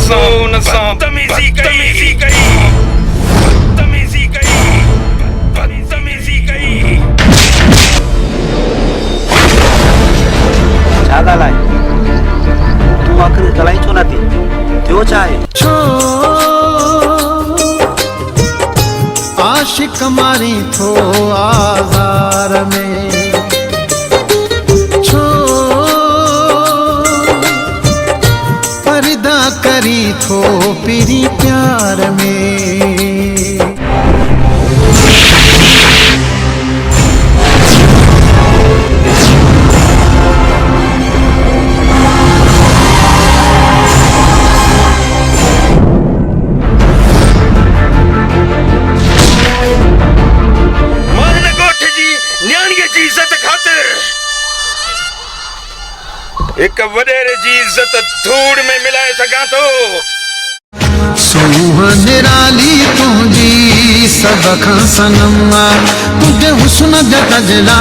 बदतमीजी कई। छा ॻाल्हाए तूं आख़िर ॻाल्हाई छो नथी? थियो छा आहे? आशिक मारी थो आज़ार में, छो पर्दा करी थो पिरी प्यार में। एक वडेरे जी इज्जत धूड़ में मिलाए सका तो। सुहान निराली तुझी सब खां सनम, तुझे हुस्न जा कजला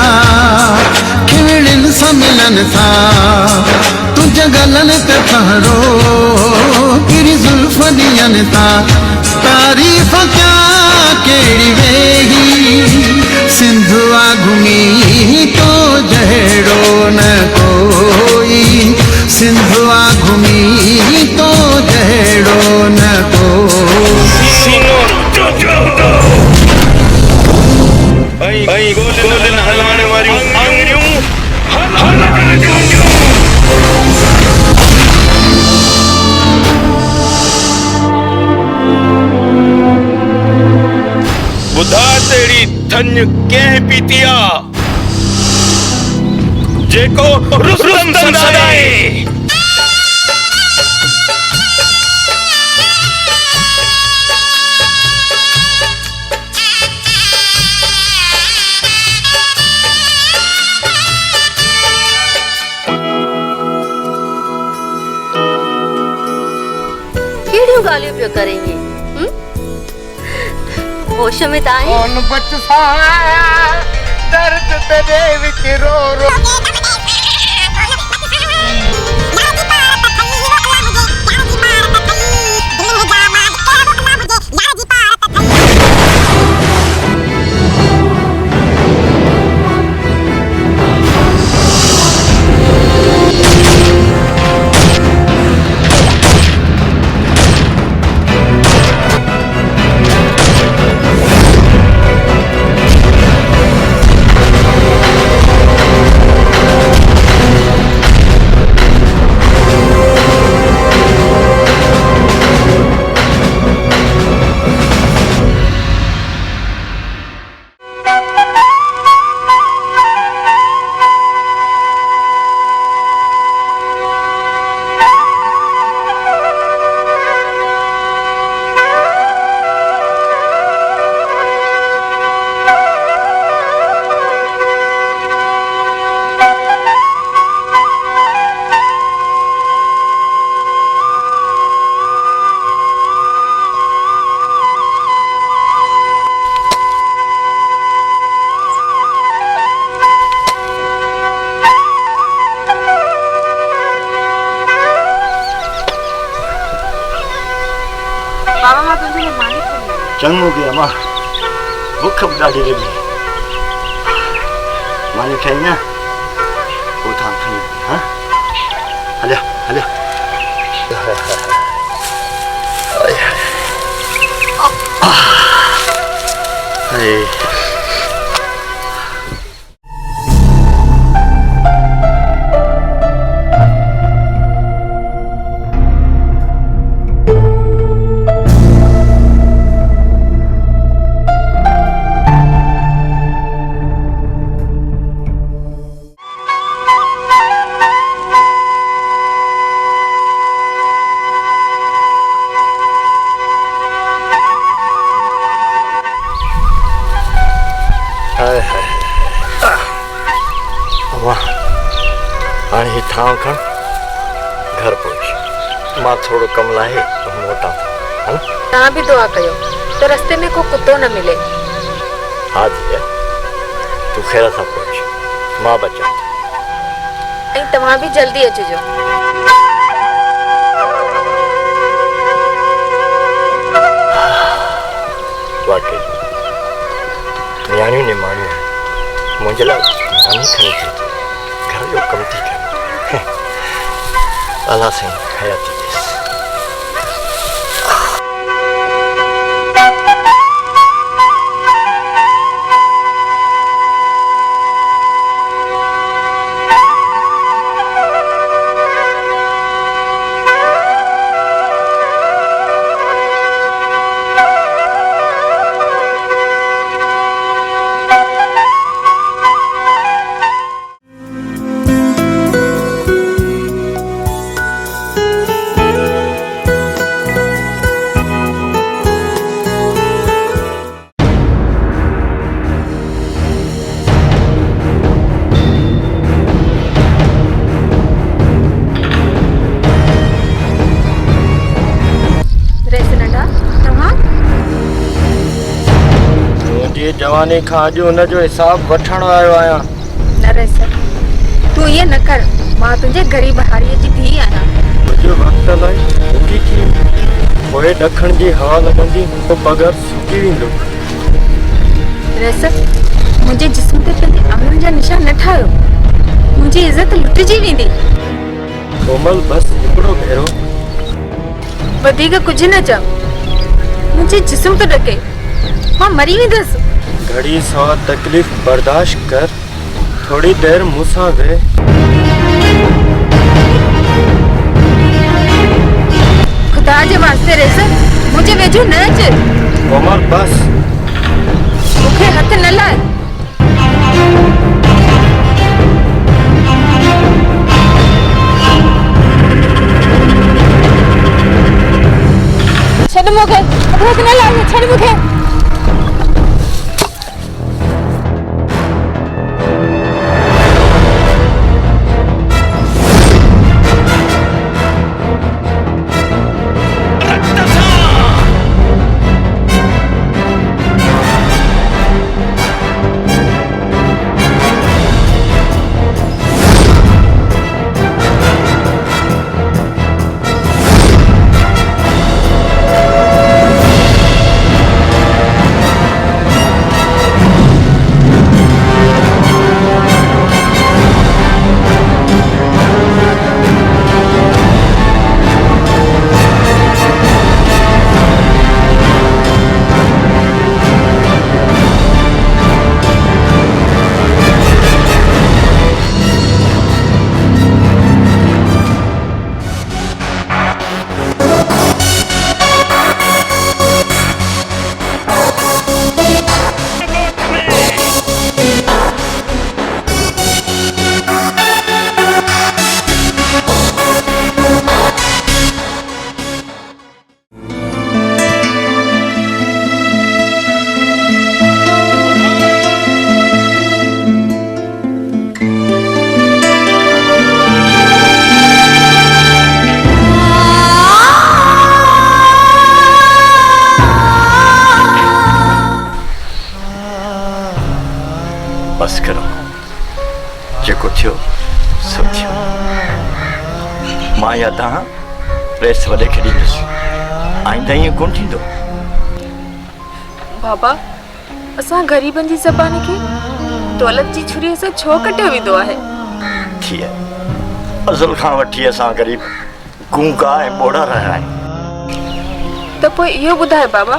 खिड़िन सा मिलन था, तुझे गलन ते पहरो किरी जुल्फ दियन था। तारीफ क्या केड़ी वेही सिंधुआ घुमी तो जहड़ो न कोई, सिंधुआ घुमी तो जहड़ो न कोई। ऐं गोलिन हलाइण वारियूं आङिरियूं हलाइण जूं। बुधा तेरी धन कंहिं पीती आ जेको रुस्तम सदाए। केड़ियूं गालियूं पियो करेंगे? होश में ताई कौन बच सा दर्द तेरे विच रो रो। चंगो गया मां भूख भी ॾाढी लगी मानी ठाई ना वो था खणी हां हलिया हलिया हाय हाणे ठाव खण घर पहुच मां थोड़ो कम लाहे मोटा था। तव्हां भी दुआ कयो तो रास्ते में को कुत्तो न मिले। हाँ जी तू खैर सां पहुच मां बचा ऐं तव्हां भी जल्दी अचिजो। अल्लाह से हयाती देस। जवानी खां अॼु हुनजो हिसाब वठण आयो आहियां। न रे सर, तू ये न कर, मां तुझे गरीब हारीअ जी धी आहियां। मुझे वक्त लाई उगी थी पोइ ॾखण जी हवा लॻंदी तो बग़ैर सुकी वेंदो। रे सर, मुंहिंजे जिस्म ते पंहिंजे अमलनि जा निशान न ठाहियो, मुंहिंजी इज़त लुटिजी वेंदी। कोमल बस हिकिड़ो भेरो वधीक कुझु न चव, मुंहिंजे जिस्म तो ॾके, मां मरी वेंदसि। घड़ी सवा तकलीफ़ बर्दाश्त कर, थोड़ी देर मूंसां वेह। खुदा जे वास्ते रे सर, मुंहिंजे वेझो न अच। कोमल बस मूंखे हथ न लाए। छॾ मूंखे, हथ न लाए, छॾ मूंखे। बस करो, जेको थियो सो थियो। मां या तव्हां प्रेस वॾे खे ॾींदुसि, आईंदा ईअं कोन थींदो। बाबा, असां ग़रीबनि जी ज़बान खे दौलत जी छुरीअ सां छो कटियो वेंदो आहे? थी अज़ल खां वठी असां ग़रीब गूंगा ऐं ॿोड़ा रहिया आहियूं। त पोइ इहो ॿुधाए बाबा,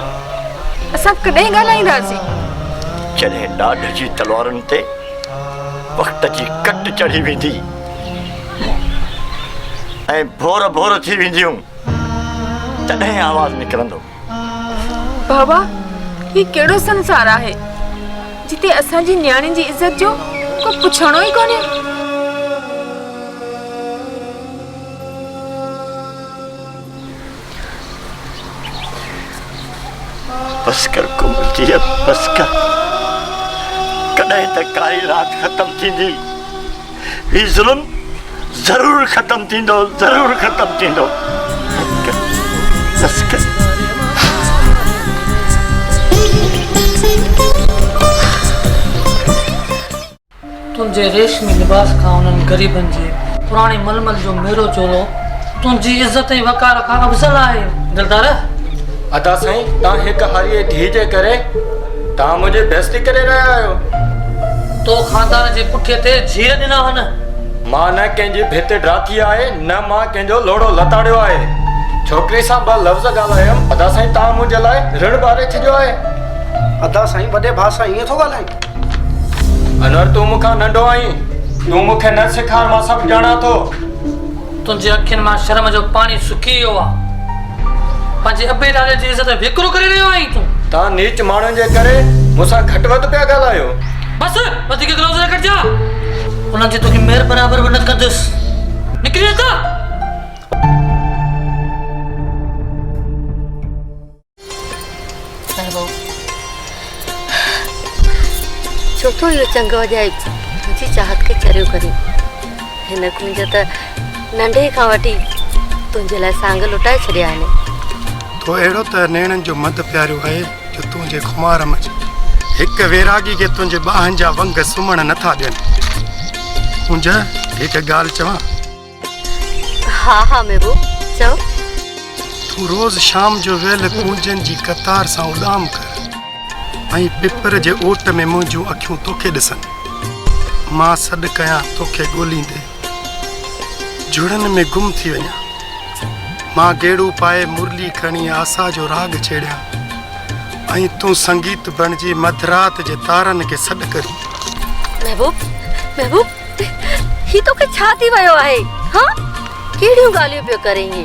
असां कॾहिं ॻाल्हाईंदासीं? जॾहिं ॾाढ जी तलवारुनि ते वक़्त जी कट चढ़ी वेंदी ऐं भोर भोर थी वेंदियूं, तॾहिं आवाज़ निकिरंदो। बाबा, ही कहिड़ो संसार आहे जिते असांजी न्याणी जी इज़त जो को पुछणो ई कोन्हे? बस कर कोमल जी, बस कर। कॾहिं त काई राति ख़त्म थींदी, ही ज़ुल्म ज़रूर ख़त्म थींदो, ज़रूर ख़त्म थींदो। बस कर। तुंहिंजे रेशमी लिबास खां उन्हनि ग़रीबनि जे पुराणे मलमल जो मेरो चोलो तुंहिंजी इज़त ऐं वकार खां अफ़ज़ल आहे। दिलदार अदा साईं, तव्हां हिकु हारीअ धीउ जे करे तव्हां मुंहिंजी बेइज़ती करे रहिया आहियो। तो खानदान जे पुठीअ ते झीर ॾिना आहिनि, मां न कंहिंजी भित ड्राथी आहे न मां कंहिंजो लोड़ो लताड़ियो आहे। छोकिरी सां ॿ लफ़्ज़ ॻाल्हायमि, अदा साईं तव्हां मुंहिंजे लाइ ऋण ॿारे छॾियो आहे। अदा साईं वॾे भाउ सां ईअं थो ॻाल्हाए? अनवर तूं मूंखां नंढो आहीं, तूं मूंखे न सेखार, मां सभु ॼाणा थो। तुंहिंजी अखियुनि मां शर्म जो पाणी सुकी वियो आहे। पंहिंजे अबे ॾाॾे जी इज़त विकिरो करे रहियो आहीं तूं। तव्हां नीच माण्हुनि जे करे मूंसां घटि वधि पिया ॻाल्हायो। बस वधीक ग्लव्स न कटिजा, उन्हनि जी तोखे मेर बराबरि बि न कंदुसि। निकिरी वेंदा। छो तो इहो चङो जाए मुंहिंजी चाहत खे चरियो करी। हिन कुंज त नंढे खां वठी तुंहिंजे लाइ सांग लुटाए छॾिया आहिनि। तो अहिड़ो त नेणनि जो मद प्यारियो आहे जो तुंहिंजे खुमार मच हिकु वैरागी खे तुंहिंजे ॿाहनि जा वंग सुम्हण नथा ॾियनि। कुंज हिकु ॻाल्हि चवां? हा हा महबूब चओ। तूं रोज़ शाम जो वेल कुंजनि जी कतार सां उॾाम कर ऐं पिपर जे ओट में मुंहिंजूं अखियूं तोखे ॾिसनि। मां सॾु कयां तोखे ॻोल्हींदे जुड़नि में गुम थी वञा। मां गेड़ू पाए मुरली खणी आसा जो राग छेड़िया ऐं तूं संगीत बणिजी मधरात जे तारनि खे सॾु करी। महबूब महबूब ही तोखे छा थी वियो आहे? हाँ कहिड़ियूं ॻाल्हियूं पियो करें इहे?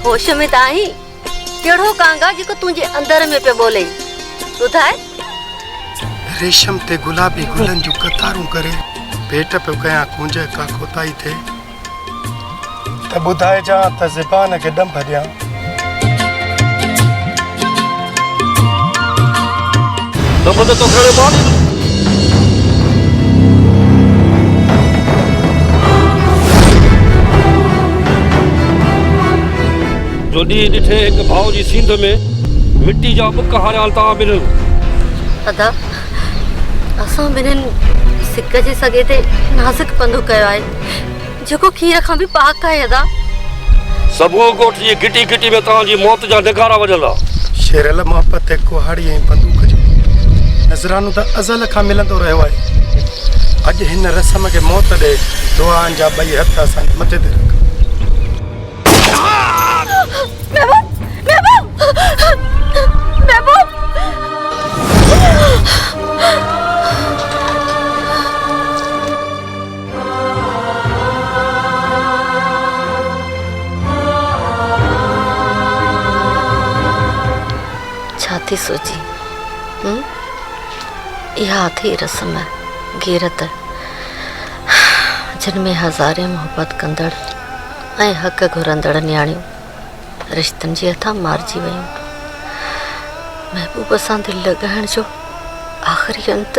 होश में त आहीं? कहिड़ो कांगा जेको तुंहिंजे अंदर में पियो ॿोले? ॿुधाए। रेशम ते गुलाबी गुलनि जूं कतारूं करे पेट पियो कयां कुंज का कोताई थिए त ॿुधाइजां त ज़बान खे ॾंभ ॾियां। जो ॾींहुं ॾिठे हिकु भाउ जी सींध में मिट्टी जा बुक हारियाल था मिलनि। अदा असां ॿिन्हिनि सिक जे सॻे ते नाज़ुक पंधु कयो आहे जेको खीर खां बि पाक आहे। अदा सभु ॻोठ जी गिटी गिटी में तव्हांजी मौत जा निगारा वॼल आहे। शेरल मोहबत ऐं कुहाड़ी ऐं बंदूक जो नज़रानो त अज़ल खां मिलंदो रहियो आहे। अॼु हिन रस्म खे मौत ॾे दुआनि जा ॿई हथ असांजे मथे ते रख। छा थी सोची? इहा थी रस्म गैरत जिन में हज़ारे मोहब्बत कंदड़ ऐं हक़ घुरंदड़ न्याणियूं रिश्तनि जे हथां मारिजी वयूं। महबूब सां दिलि लॻाइण जो आख़िरी अंत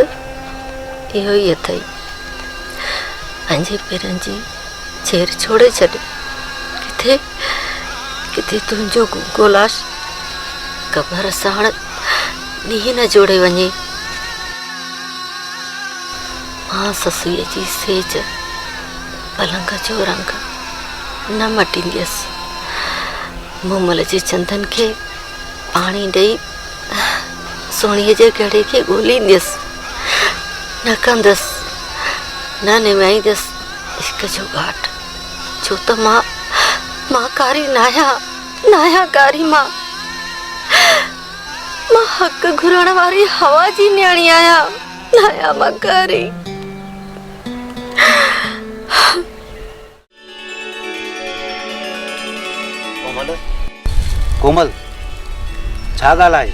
इहो ई अथई। पंहिंजे पेरनि जी छेर छोड़े छॾ। किथे किथे तुंहिंजो गूंगो लाश क़बर साण ॾींहुं न जोड़े वञे। मां ससुअ जी सेज पलंग जो रंग न मटींदसि। मूमल जे चंदन खे पाणी ॾेई सोणीअ जे गड़े खे ॻोल्हींदसि। न कंदसि न निभाईंदसि इश्क जो घाट। छो त मां कारी नाया कारी मां हक़ घुरण वारी हवा जी न्याणी आहियां। नाया मां कारी। कोमल छा ॻाल्हि आहे?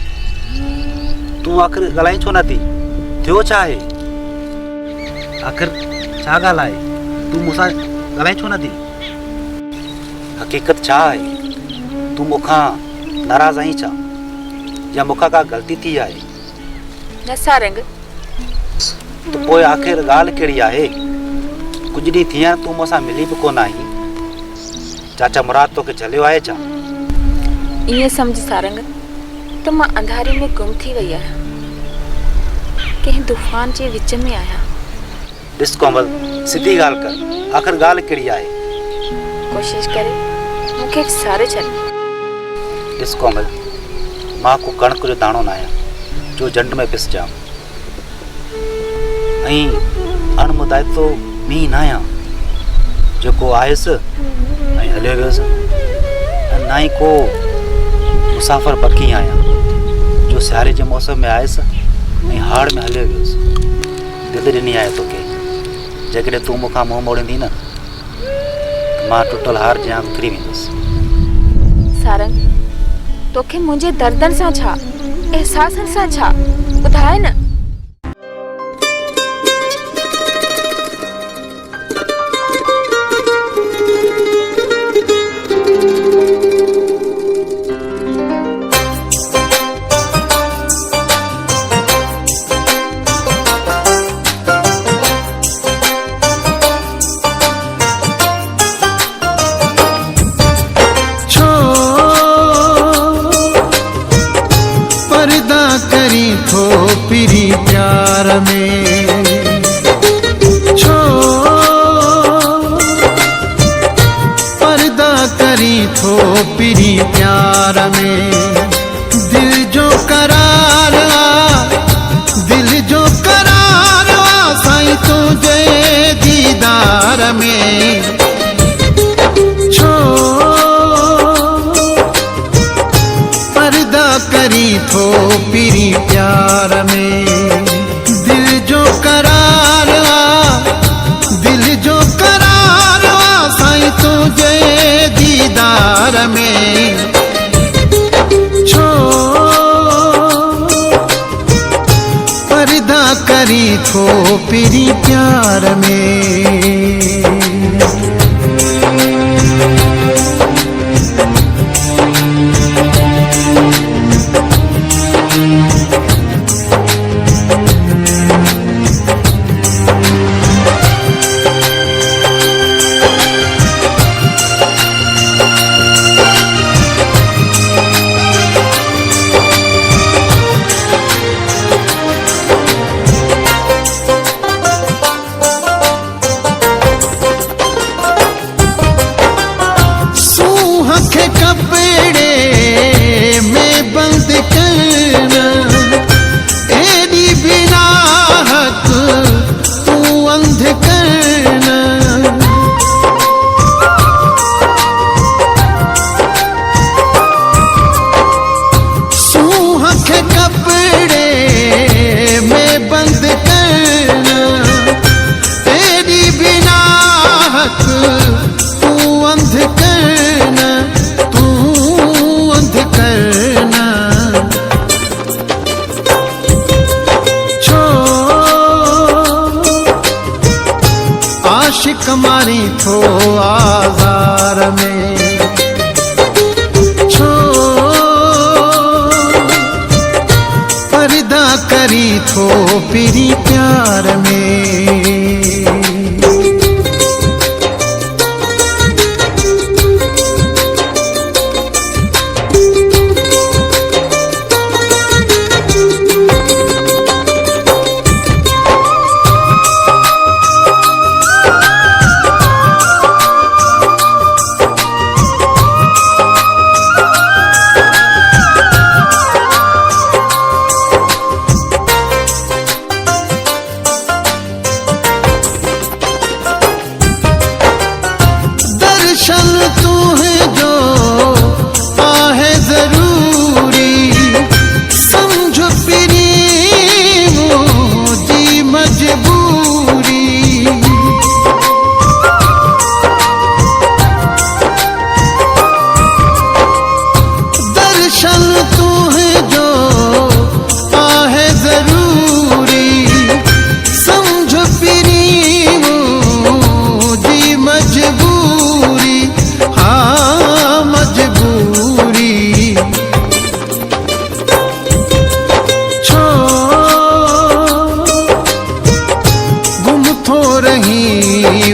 तूं आख़िर ॻाल्हाई छो न थी? थियो छा आहे? आख़िर छा ॻाल्हि आहे? तूं मूंसां ॻाल्हाई छो न थी? हक़ीक़त छा आहे? तूं मूंखां नाराज़ आहीं छा या मूंखां का ग़लती थी आहे? न सारंग। त पोइ आख़िर ॻाल्हि कहिड़ी आहे? कुझु ॾींहं थी विया तूं मूंसां मिली बि कोन आई। चाचा मुराद तोखे झलियो आहे छा? ईअं सम्झ सारंग त मां अंधारे में गुम थी वई आहियां, कंहिं तूफ़ान जे विच में आहियां। ॾिस कोमल सिधी ॻाल्हि कर, आख़िर ॻाल्हि कहिड़ी आहे? कोशिश करे मूंखे सारे छॾ। ॾिस कोमल मां को कणक जो दाणो न आहियां जो झंड में पिसजां। ऐं अणमुदाय तो मी न आहियां जेको आयुसि ऐं हलियो वियुसि, ऐं ना ई को मुसाफ़िर बकी आहियां जो सियारे जे मौसम में आयुसि ऐं हाड़ में हलियो वियुसि। दिलि ॾिनी आहे तोखे, जेकॾहिं तूं मूंखां मुंहुं मोड़ींदी न त मां टुटल हार जे आंगुरु किरी वेंदुसि। सारंग, तोखे मुंहिंजे दर्दनि सां छा, एहसासनि सां छा, ॿुधाए न। पिरी प्यार में छो पर्दा करी थो पिरी प्यार में। दिल जो करार साईं तुझे दीदार में छो पर्दा करी थो पिरी प्यार में। दिल जो करार साईं तुझे दीदार में छो पर्दा करी थो पिरी प्यार में। कमारी थो आज़ार में छो पर्दा करी थो पिरी प्यार में।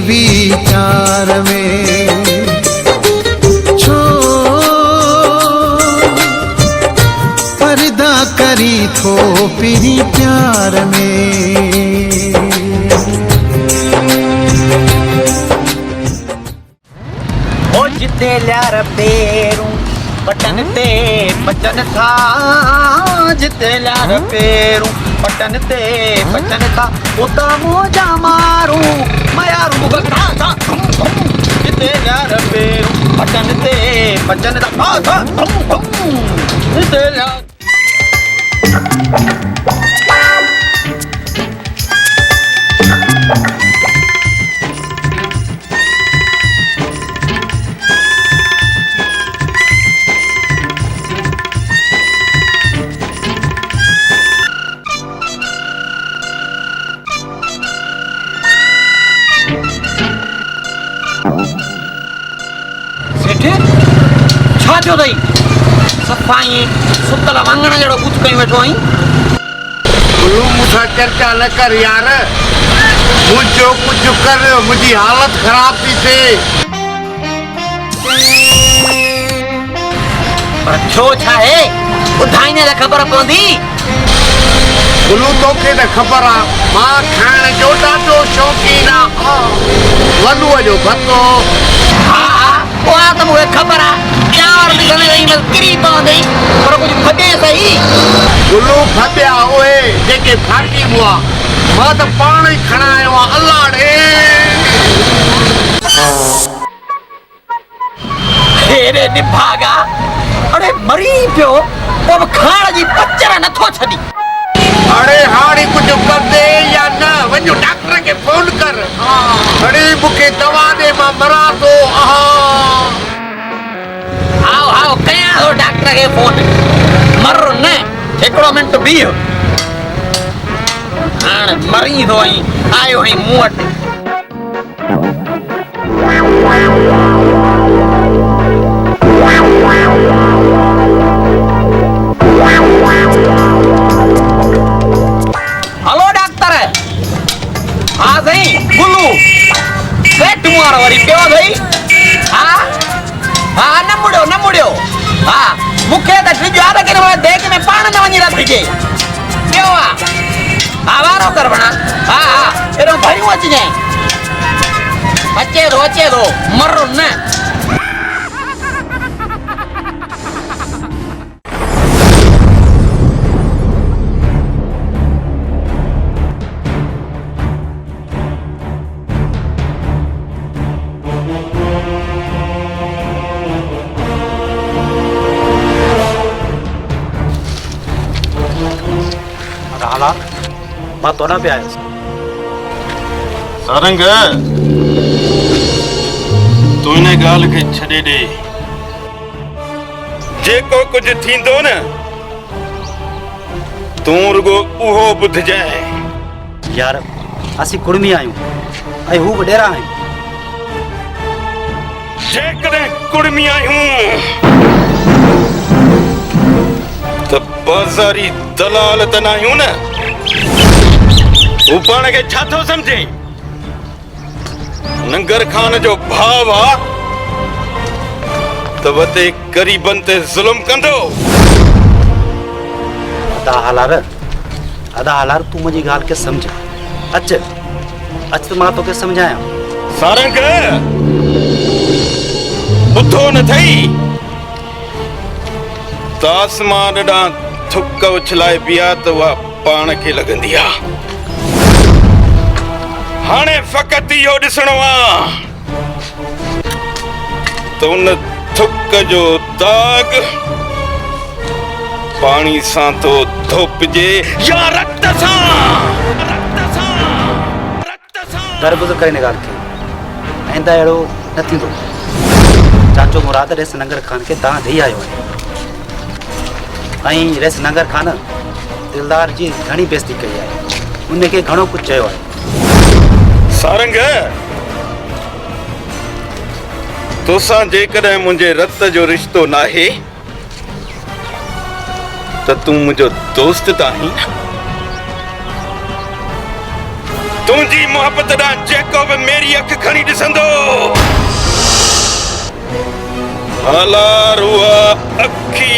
विचार में छो पर्दा करी थो पिरी प्यार में। ओ जिते ल्यार पेरूं बटन ते बटन था जिते ल्यार पेरूं पटन ते बचन था उता मोजा मारू मायारू गखा था जिते यार पेरू पटन ते बचन था जिते यार छा थियो अथई सफ़ाई सुतल वांगण जहिड़ो कुझु कई वेठो आहीं गुरु मूंसां चर्चा न कर यार मुंहिंजो कुझु कर मुंहिंजी हालत ख़राब थी थिए पर छो छा आहे ॿुधाईंदे त ख़बर पवंदी गुरु तोखे त ख़बर आहे मां खाइण जो ॾाढो शौक़ीन आहियां वॾूअ जो भतो हा उहा त मूंखे ख़बर आहे चांवर ॾिसण वेही महिल किरी पवंदी पर कुझु फटे सही गुलू फटिया उहे जेके फाटी हुआ मां त पाण ई खणा आयो आहियां अल्लाह ॾे हेॾे निभागा अड़े मरी पियो पोइ बि खाइण जी पचर नथो छॾी अरे हाणे कुझु कर दे या न वञो डॉक्टर खे फोन कर अरे मूंखे दवा ॾे मां मरां थो आओ कयां थो डॉक्टर खे फोन मर न हिकिड़ो मिंट बीह हाणे मरी थो आई आयो आई मूं वटि हेलो डॉक्टर हा साईं गुलू पेट मारो वरी पियो अथई हा हा न मुड़ियो हा मूंखे त सिज यादि करे देख में पाण न वञी रखिजे पियो आहे हा वारो कर बणा हा एॾो भरियूं अचिजांइ अचे थो मर न मां तो न पिया आयुसि सारंग तूं हिन ॻाल्हि खे छॾे ॾे जेको कुझु थींदो न तूं रुगो उहो ॿुधजांइ यार असीं कुड़मी आहियूं ऐं हू वॾेरा आहियूं जेकॾहिं कुड़मी आहियूं त बाज़ारी दलाल त न आहियूं न हू पाण खे छा थो सम्झे नंगर खान जो भाव आहे त वते ग़रीबनि ते ज़ुल्म कंदो अदा हालार तूं मुंहिंजी ॻाल्हि खे सम्झ अच त मां तोखे सम्झायां सारंग ॿुधो न थई त आसमान ॾांहुं थुक उछलाए पिया त उहा पाण खे लॻंदी आहे हाणे फ़क़ति इहो ॾिसणो आहे त उन थुक जो दाग पाणी सां थो धोपिजे या रक्त सां दरगुज़र करे हिन ॻाल्हि खे आईंदा अहिड़ो न थींदो चाचो मुराद रेस नंगर खान खे दान ॾेई आयो आहे ऐं रेस नंगर खान दिलदार जी घणी बेइज़ती कई आहे उनखे घणो कुझु चयो आहे सारंग तोसां जेकॾहिं मुंहिंजे रत जो रिश्तो नाहे त तूं मुंहिंजो दोस्त त आहीं न तुंहिंजी मोहबत ॾांहुं जेको बि मेरी अखि खणी ॾिसंदो हालार उहा अखी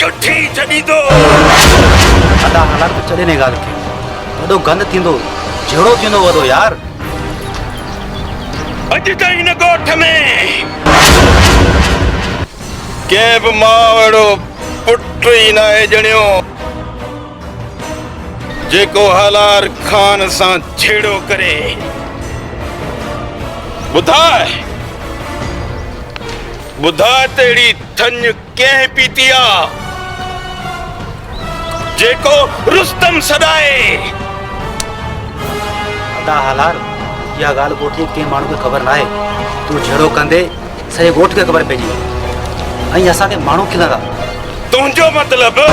कठी छॾींदो अदा हालात छॾे हिन ॻाल्हि खे वॾो गंद थींदो जहिड़ो थींदो वॾो यार अॼु ताईं हिन ॻोठ में कंहिं बि माउ अहिड़ो पुट ई न आहे ॼणियो जेको हलार खान सां छेड़ो करे ॿुधाए तेरी थन कंहिं पीती आ जेको रुस्तम सदाए। अदा हालार इहा ॻाल्हि ॻोठी कंहिं माण्हू खे ख़बर न आहे। तूं जहिड़ो कंदे सॼे ॻोठ खे ख़बर पइजी वई ऐं असांखे माण्हू खिलंदा। तुंहिंजो मतिलबु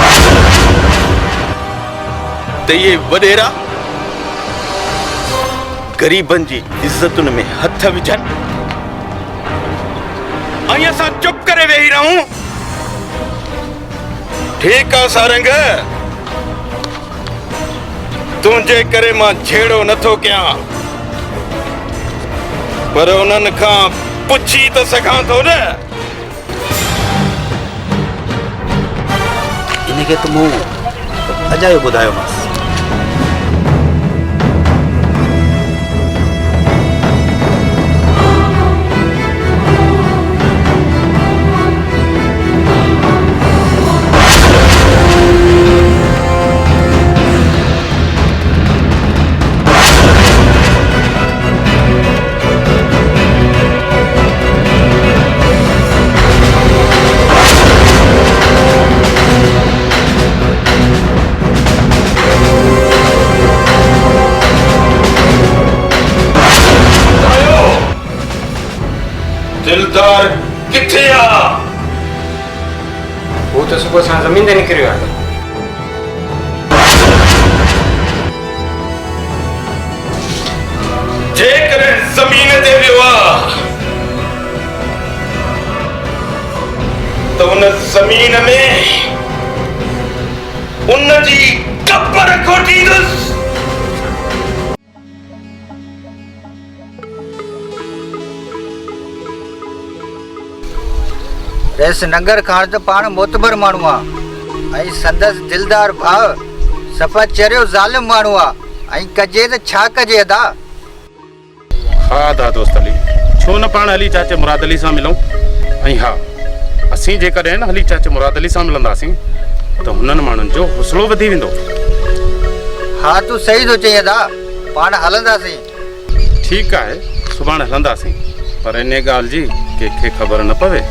त इहे वॾेरा ग़रीबनि जी इज़तुनि में हथ विझनि ऐं असां चुप करे वेही रहूं? ठीकु आहे सारंग, तुंहिंजे करे मां छेड़ो नथो कयां, पर उन्हनि खां पुछी त सघां थो न। इनखे त मूं अजायो ॿुधायोमांसि। दिलदार किथे आ? वो तो सुबह सां ज़मीन ते निकिरियो आहे। जेकॾहिं ज़मीन ते वियो आहे त उन ज़मीन में उन जी कब्र खोटींदुसि। रेस नंगर खान तो पाण मोतबर माण्हू आहे ऐं संदसि दिलदार भाउ सफ़ा चरियो ज़ालिम माण्हू आहे ऐं कजे त छा कजे अदा। हा दा दोस्त अली, छो न पाण हली चाचे मुराद अली सां मिलूं? ऐं हा, असीं जेकॾहिं न हली चाचे मुराद अली सां मिलंदासीं त हुननि माण्हुनि जो हौसलो वधी वेंदो। हा तूं सही थो चई अदा, पाण हलंदासीं। ठीकु आहे, सुभाणे हलंदासीं, पर इन ॻाल्हि जी कंहिंखे ख़बर न पवे,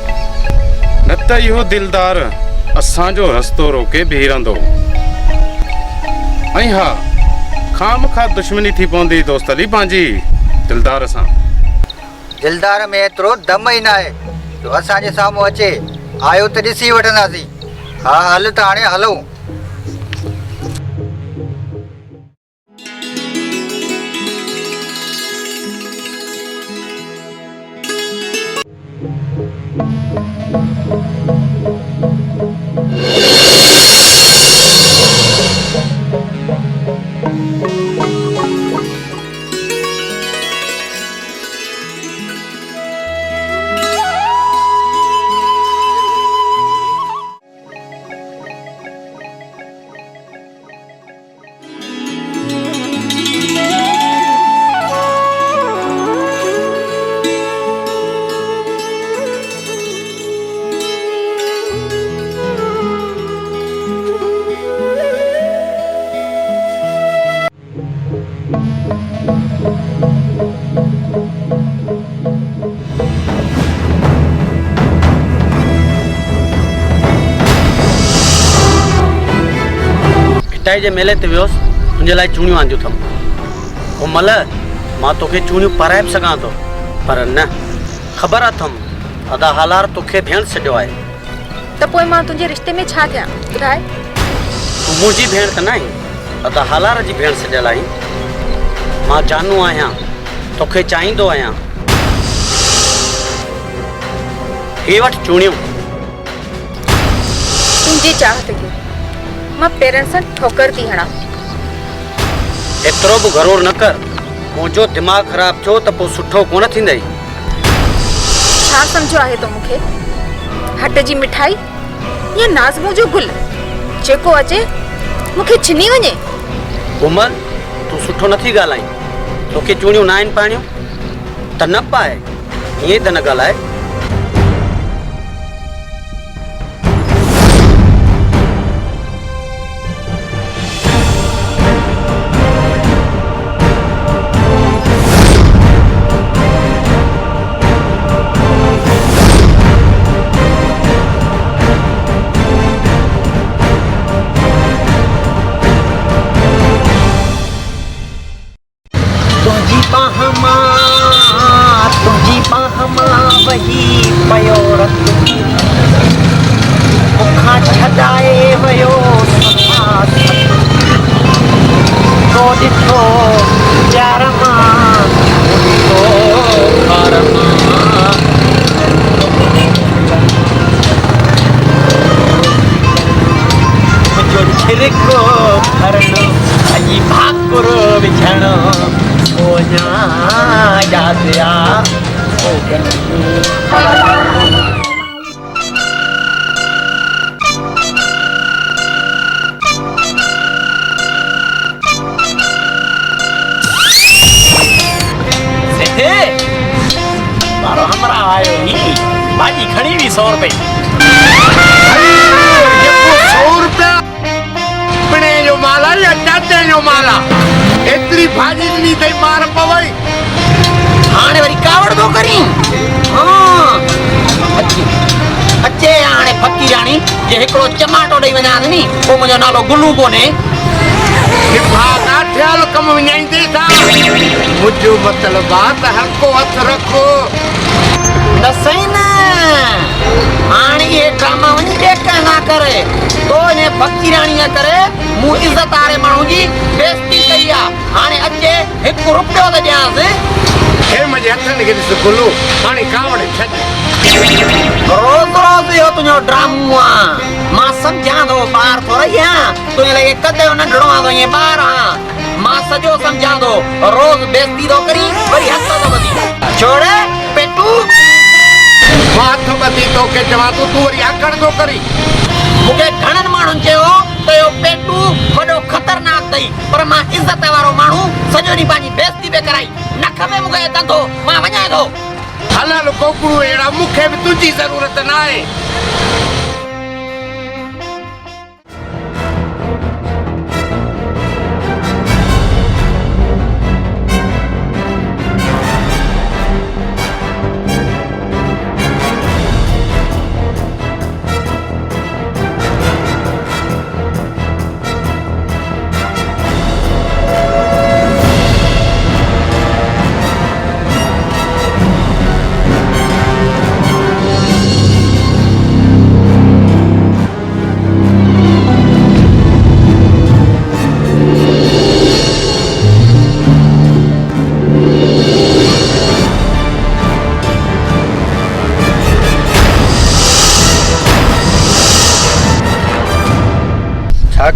न त इहो दिलदार असांजो रस्तो रोके बीही रहंदो। ऐं हा, खामखा दुश्मनी थी पवंदी दोस्त अली पंहिंजी दिलदार सां। दिलदार में एतिरो दम ई न आहे जो असांजे साम्हूं अचे, आयो त ॾिसी वठंदासीं। हा हल त हाणे हलूं। जे मेले ते वियोसि, तुंहिंजे लाइ चूड़ियूं आंदियूं अथमि। कोमल, मां तोखे चूड़ियूं पाराए बि सघां थो, पर न, ख़बर अथमि अदा हालार तोखे भेण सॼो आहे। त पोइ मां तुंहिंजे रिश्ते में छा थियां ॿुधाए? तूं मुंहिंजी भेण त न आहीं, अदा हालार जी भेण सॼियल आहीं। मां जानू आहियां, तोखे चाहींदो आहियां। हे वटि चूड़ियूं। तुंहिंजी चाहत खे मां पेरनि सां ठोकर थी हणां। एतिरो बि गरूर न कर, मुंहिंजो दिमाग़ ख़राब थियो त पोइ सुठो कोन थींदई। छा सम्झो आहे तो मूंखे? हट जी मिठाई या नाज़मो जो गुल जेको अचे मूंखे छिनी वञे? कोमल, तूं सुठो नथी ॻाल्हाईं। तोखे चूड़ियूं न आहिनि पाइणियूं त न पाए, ईअं त न ॻाल्हाए। फिर को भरणो अजी भाकुर बिछणो ओना याद आ ओ मारो हमरा आयो ही भाजी खणी भी 100 रुपए 100 रुपया पिणे जो माला या चाचे जो माला एतरी भाजी नी तई मार पवई हाणे वरी कावड़ दो करी हां अचे हाणे फकीराणी जे हिकड़ो टमाटो ॾेई वञास नी ओ मुंहिंजो नालो गुल्लू कोने भागा ठियल कम वञाईंदे था मुझो मतलब बात हल्को हथ रखो न सही न हाणे ये ड्रामा वञी ॾेका ना करे तो ने फकीराणी करे मूं इज्जत वारे माण्हू जी बेइज्जती कई आ हाणे अचे 1 रुपयो त ॾियांस हे मुंहिंजे हथनि खे ॾिस गुल्लू हाणे कावड़ छॾ रोज़ रोज़ इहो तुंहिंजो ड्रामो आहे मां सम्झां थो ॿार थोरो ई आहियां तुंहिंजे लॻे कदे जो नंढड़ो आहे तो ईअं ॿार आहियां मां सॼो सम्झां थो रोज़ बेइज्जती थो करी वरी हथ थो ॿधी छोड़े पेटू मां हथ ॿधी तोखे चवां तूं वरी आकड़ थो करी मूंखे घणनि माण्हुनि चयो त इहो पेटू वॾो ख़तरनाक अथई पर मां इज़त वारो माण्हू सॼो ॾींहुं पंहिंजी बेइज्जती पे कराई न खपे मूंखे धंधो मां वञां थो हलल कोकड़ू अहिड़ा मूंखे बि तुंहिंजी ज़रूरत न आहे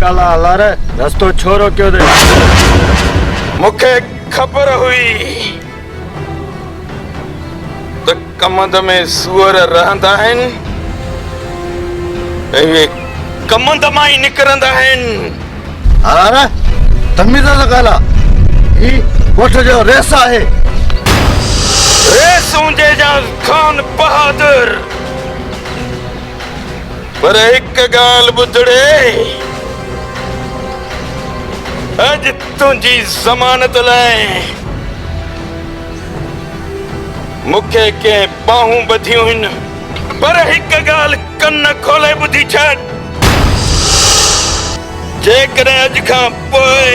काला हलार रस्तो छोरो क्यों दे मुखे खबर हुई तो कमंद में सुअर रहंदा आहिनि ऐं कमंद मां ई निकिरंदा आहिनि हलार तमीज़ सां ॻाल्हा ही ॻोठ जो रेस आहे रेस हूंजे जा खान बहादुर पर हिकु ॻाल्हि ॿुधड़े अज तुझी ज़मानत लाइ मुखे के बाहूं बधियूं आहिनि पर हिकु ॻाल्हि कन खोले ॿुधी छॾ जेकॾहिं अॼु खां पोइ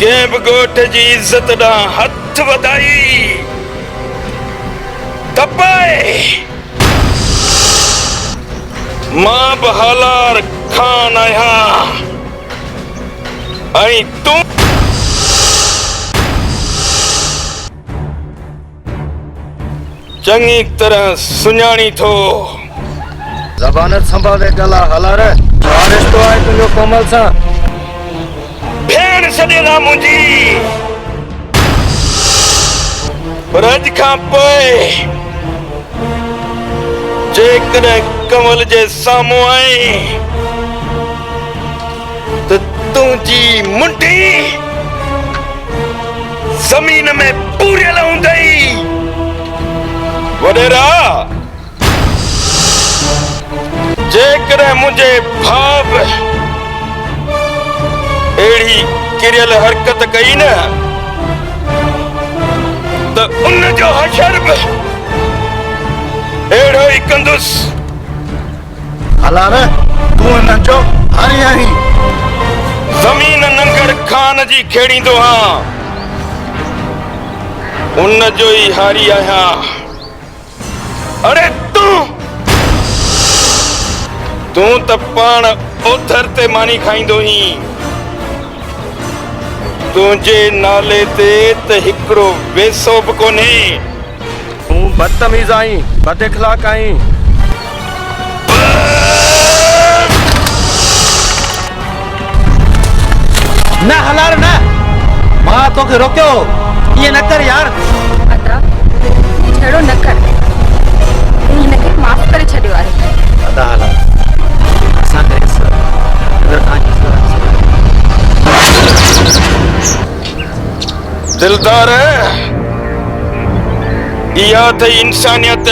कंहिं बि ॻोठ जी इज़त ॾांहुं हथ वधाई त पाए मां बि हलार खान आहियां ऐं तूं चङी तरह सुञाणी थो ज़बान संभाले ॻाल्हा हलार छा रिश्तो आहे तुंहिंजो कोमल सां भेण छॾेला मुंहिंजी पर अॼु खां पोइ जेकॾहिं कमल जे साम्हूं आई त तुंहिंजी मुंडी ज़मीन में पूरियल हूंदई वॾेरा जेकॾहिं मुंहिंजे भाउ अहिड़ी किरियल हरकत कई न त उन जो हशर बि अहिड़ो ई कंदुसि हलार तूं हिननि जो हारी आहीं ज़मीन नंगड़ खान जी खेड़ींदो आहियां उन जो ई हारी आहियां अरे तूं त पाण ओथर ते मानी खाईंदो ही तुंहिंजे नाले ते त हिकिड़ो वेसो बि कोन्हे तूं बदतमीज़ आहीं बद इखलाक आहीं ना हलार ना मां तोखे रोकियो ये न कर यार अदा छेड़ो न कर हिनखे माफ़ करे छॾियो आहे अदा हलार असां करे अगर दिलदार इहा त इंसानियत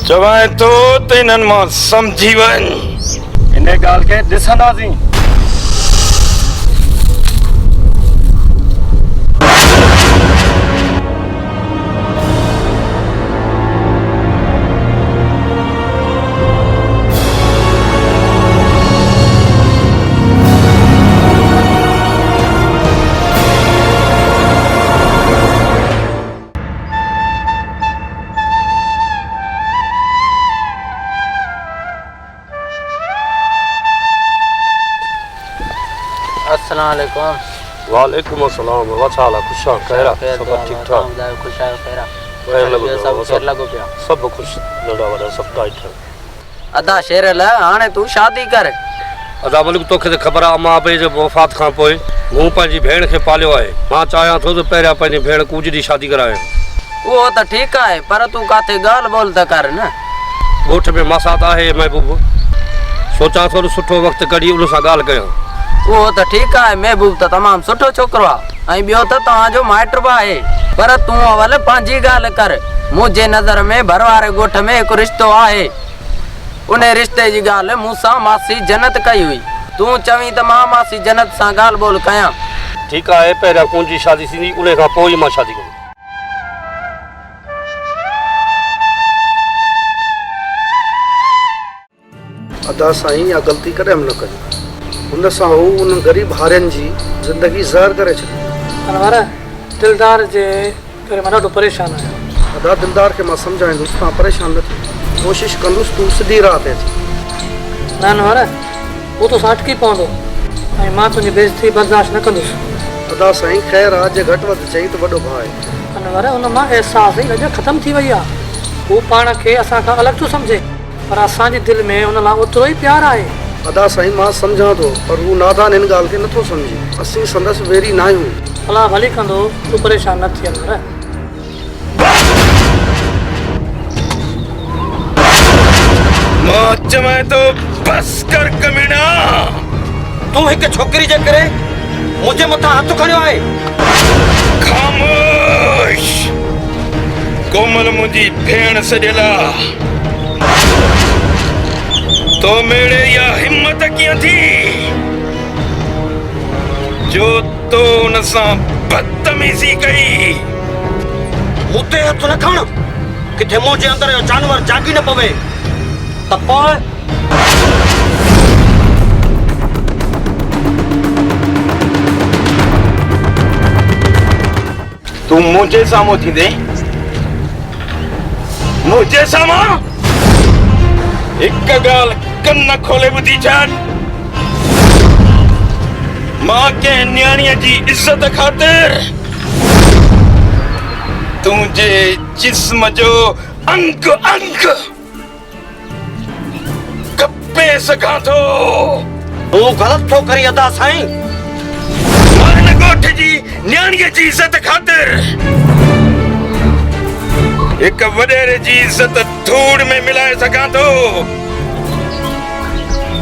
चवां तो त इन्हनि मां सम्झी वञ इन ॻाल्हि खे ॾिसंदासीं अस्सलामुअलैकुम। वालेकुम अस्सलाम वचाला खुशा खैरा सब ठीक ठाक खुश आयो खैरा सब सब लगो पिया सब खुश नंढा वॾा सब टाइट अदा शेर ला हाणे तू शादी कर अदा मलिक तोखे त ख़बर आहे मां पे जे वफ़ात खां पोइ मूं पंहिंजी भेण खे पालियो आहे मां चाहियां थो त पहिरियां पंहिंजी भेण कूज जी शादी करायां वो त ठीक आहे पर तू काथे ॻाल्हि ॿोल त कर न ॻोठ में मासात आहे महबूब सोचां थो सुठो वक़्तु कढी उन सां ॻाल्हि कयां वो त ठीक आहे महबूब त तमामु सुठो छोकिरो आहे ऐं ॿियो त तव्हांजो माइट बि आहे पर तूं अवल पंहिंजी ॻाल्हि कर मुंहिंजे नज़र में भर वारे ॻोठ में हिकु रिश्तो आहे उन रिश्ते जी ॻाल्हि मूंसां मासी जन्नत कई हुई तूं चवीं त मां मासी जन्नत सां ॻाल्हि ॿोल कयां ठीकु आहे पहिरियां कूज जी शादी थींदी उन खां पोइ ई मां शादी कंदुमि अदा साईं या ग़लती कॾहिं न कजो उन सां हू उन ग़रीब हारियुनि जी ज़िंदगी ज़हर करे छॾी अनवर दिलदार जे करे मां ॾाढो परेशान आहियां अदा दिलदार खे मां सम्झाईंदुसि तव्हां परेशान न थियो कोशिशि कंदुसि तूं सिधी राह ते अची न अनवर उहो तोसां अटकी पवंदो ऐं मां तुंहिंजी बेइज़ती बर्दाश्त न कंदुसि अदा साईं ख़ैर आहे जे घटि वधि चई त वॾो भाउ आहे अनवर उन मां अहसास ई अॼु ख़तमु थी वई आहे हू पाण खे असां खां अलॻि थो सम्झे पर असांजे दिलि में उन लाइ ओतिरो ई प्यारु आहे अदा साईं मां सम्झां थो पर हू नादान हिन ॻाल्हि खे नथो सम्झे असीं संदसि वेरी न आहियूं अलाह भली कंदो तूं परेशान न थी अनवर मां चवां तो बस कर कमीना तूं हिकु छोकिरी जे करे मुंहिंजे मथां हथ खणियो आहे खामोश कोमल मुंहिंजी भेण सॼियल आहे तो मेरे या हिम्मत कीअं थी जो तो उन सां बदतमीज़ी कई मूं ते हथ न खण किथे मुंहिंजे अंदर जो जानवर जागी न पवे त पोइ तूं मुंहिंजे साम्हूं थींदे मुंहिंजे साम्हूं हिकु ॻाल्हि कन खोले ॿुधी छॾ मां कंहिं न्याणीअ जी इज़त ख़ातिर तुंहिंजे जिस्म जो अंग अंग कपे सघां थो तूं ग़लति थो करी अदा साईं मां हिन ॻोठ जी न्याणीअ जी इज़त ख़ातिर हिकु वॾेरे जी इज़त धूड़ में मिलाए सघां थो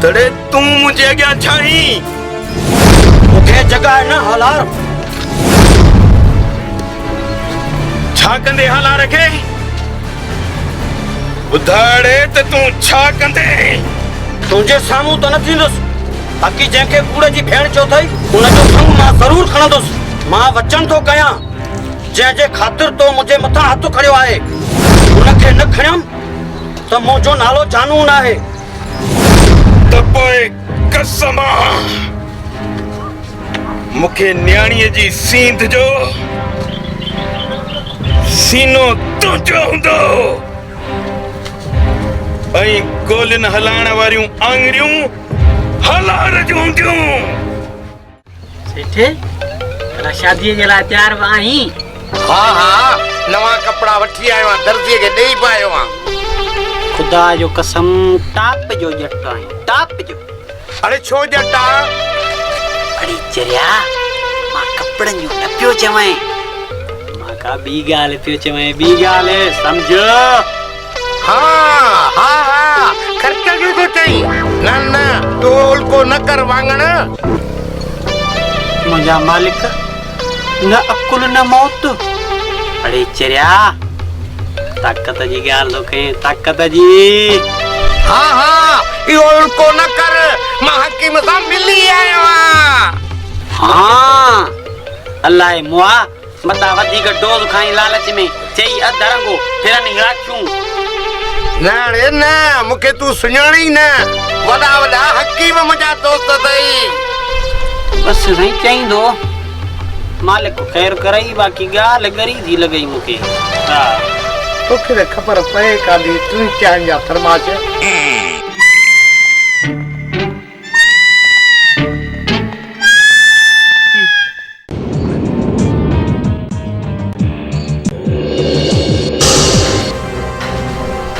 तॾहिं तूं मुंहिंजे अॻियां छाहीं मूंखे जॻह न हलार छा कंदे हलार खे ॿुधाड़े त तूं छा कंदे तुंहिंजे साम्हूं त न थींदुसि बाक़ी जंहिंखे कूड़ जी भेण चयो अथई उनजो संग मां ज़रूरु खणंदुसि मां वचन थो कयां जंहिंजे ख़ातिर तो मुंहिंजे मथां हथ खणियो आहे उनखे न खणियमि त मुंहिंजो नालो जानू न आहे त पोइ कसम मूंखे न्याणीअ जी सींध जो सीनो तुंहिंजो हूंदो ऐं गोलियुनि हलाइण वारियूं आङिरियूं हलार जूं हूंदियूं सेठ शादीअ जे लाइ तयार बि आहीं हा हा नवां कपिड़ा वठी आयो आहियां दर्जीअ खे ॾेई पायो आहियां खुदा जो कसम टाप जो जट आहे टाप जो अरे छो जटा अड़ी चरिया मां कपड़न जो न पियो चवई मां का बी गाल पियो चवई बी गाल समझो हाँ हाँ हाँ खर्चा जो तो चाहिए ना ना टोल को न कर वांगण मुझा मालिक न अकुल न मौत अड़े चरिया ताकत जी गाल तो कहीं ताकत जी हाँ हाँ टोल को न कर मां हकीम सां मिली आयो हाँ अल्लाह मुआ मता वधी का डोज खाई लालच में चई अधरंगो फिर नहीं राखूं ना रे ना मुके तू सुञाणी न वडा वडा हकीम मुझा दोस्त तई बस नहीं चई दो मालिक को खैर करई बाकी गाल गरी थी लगई मुके हां तो फिर खबर पए कादी तू क्या जा फरमाश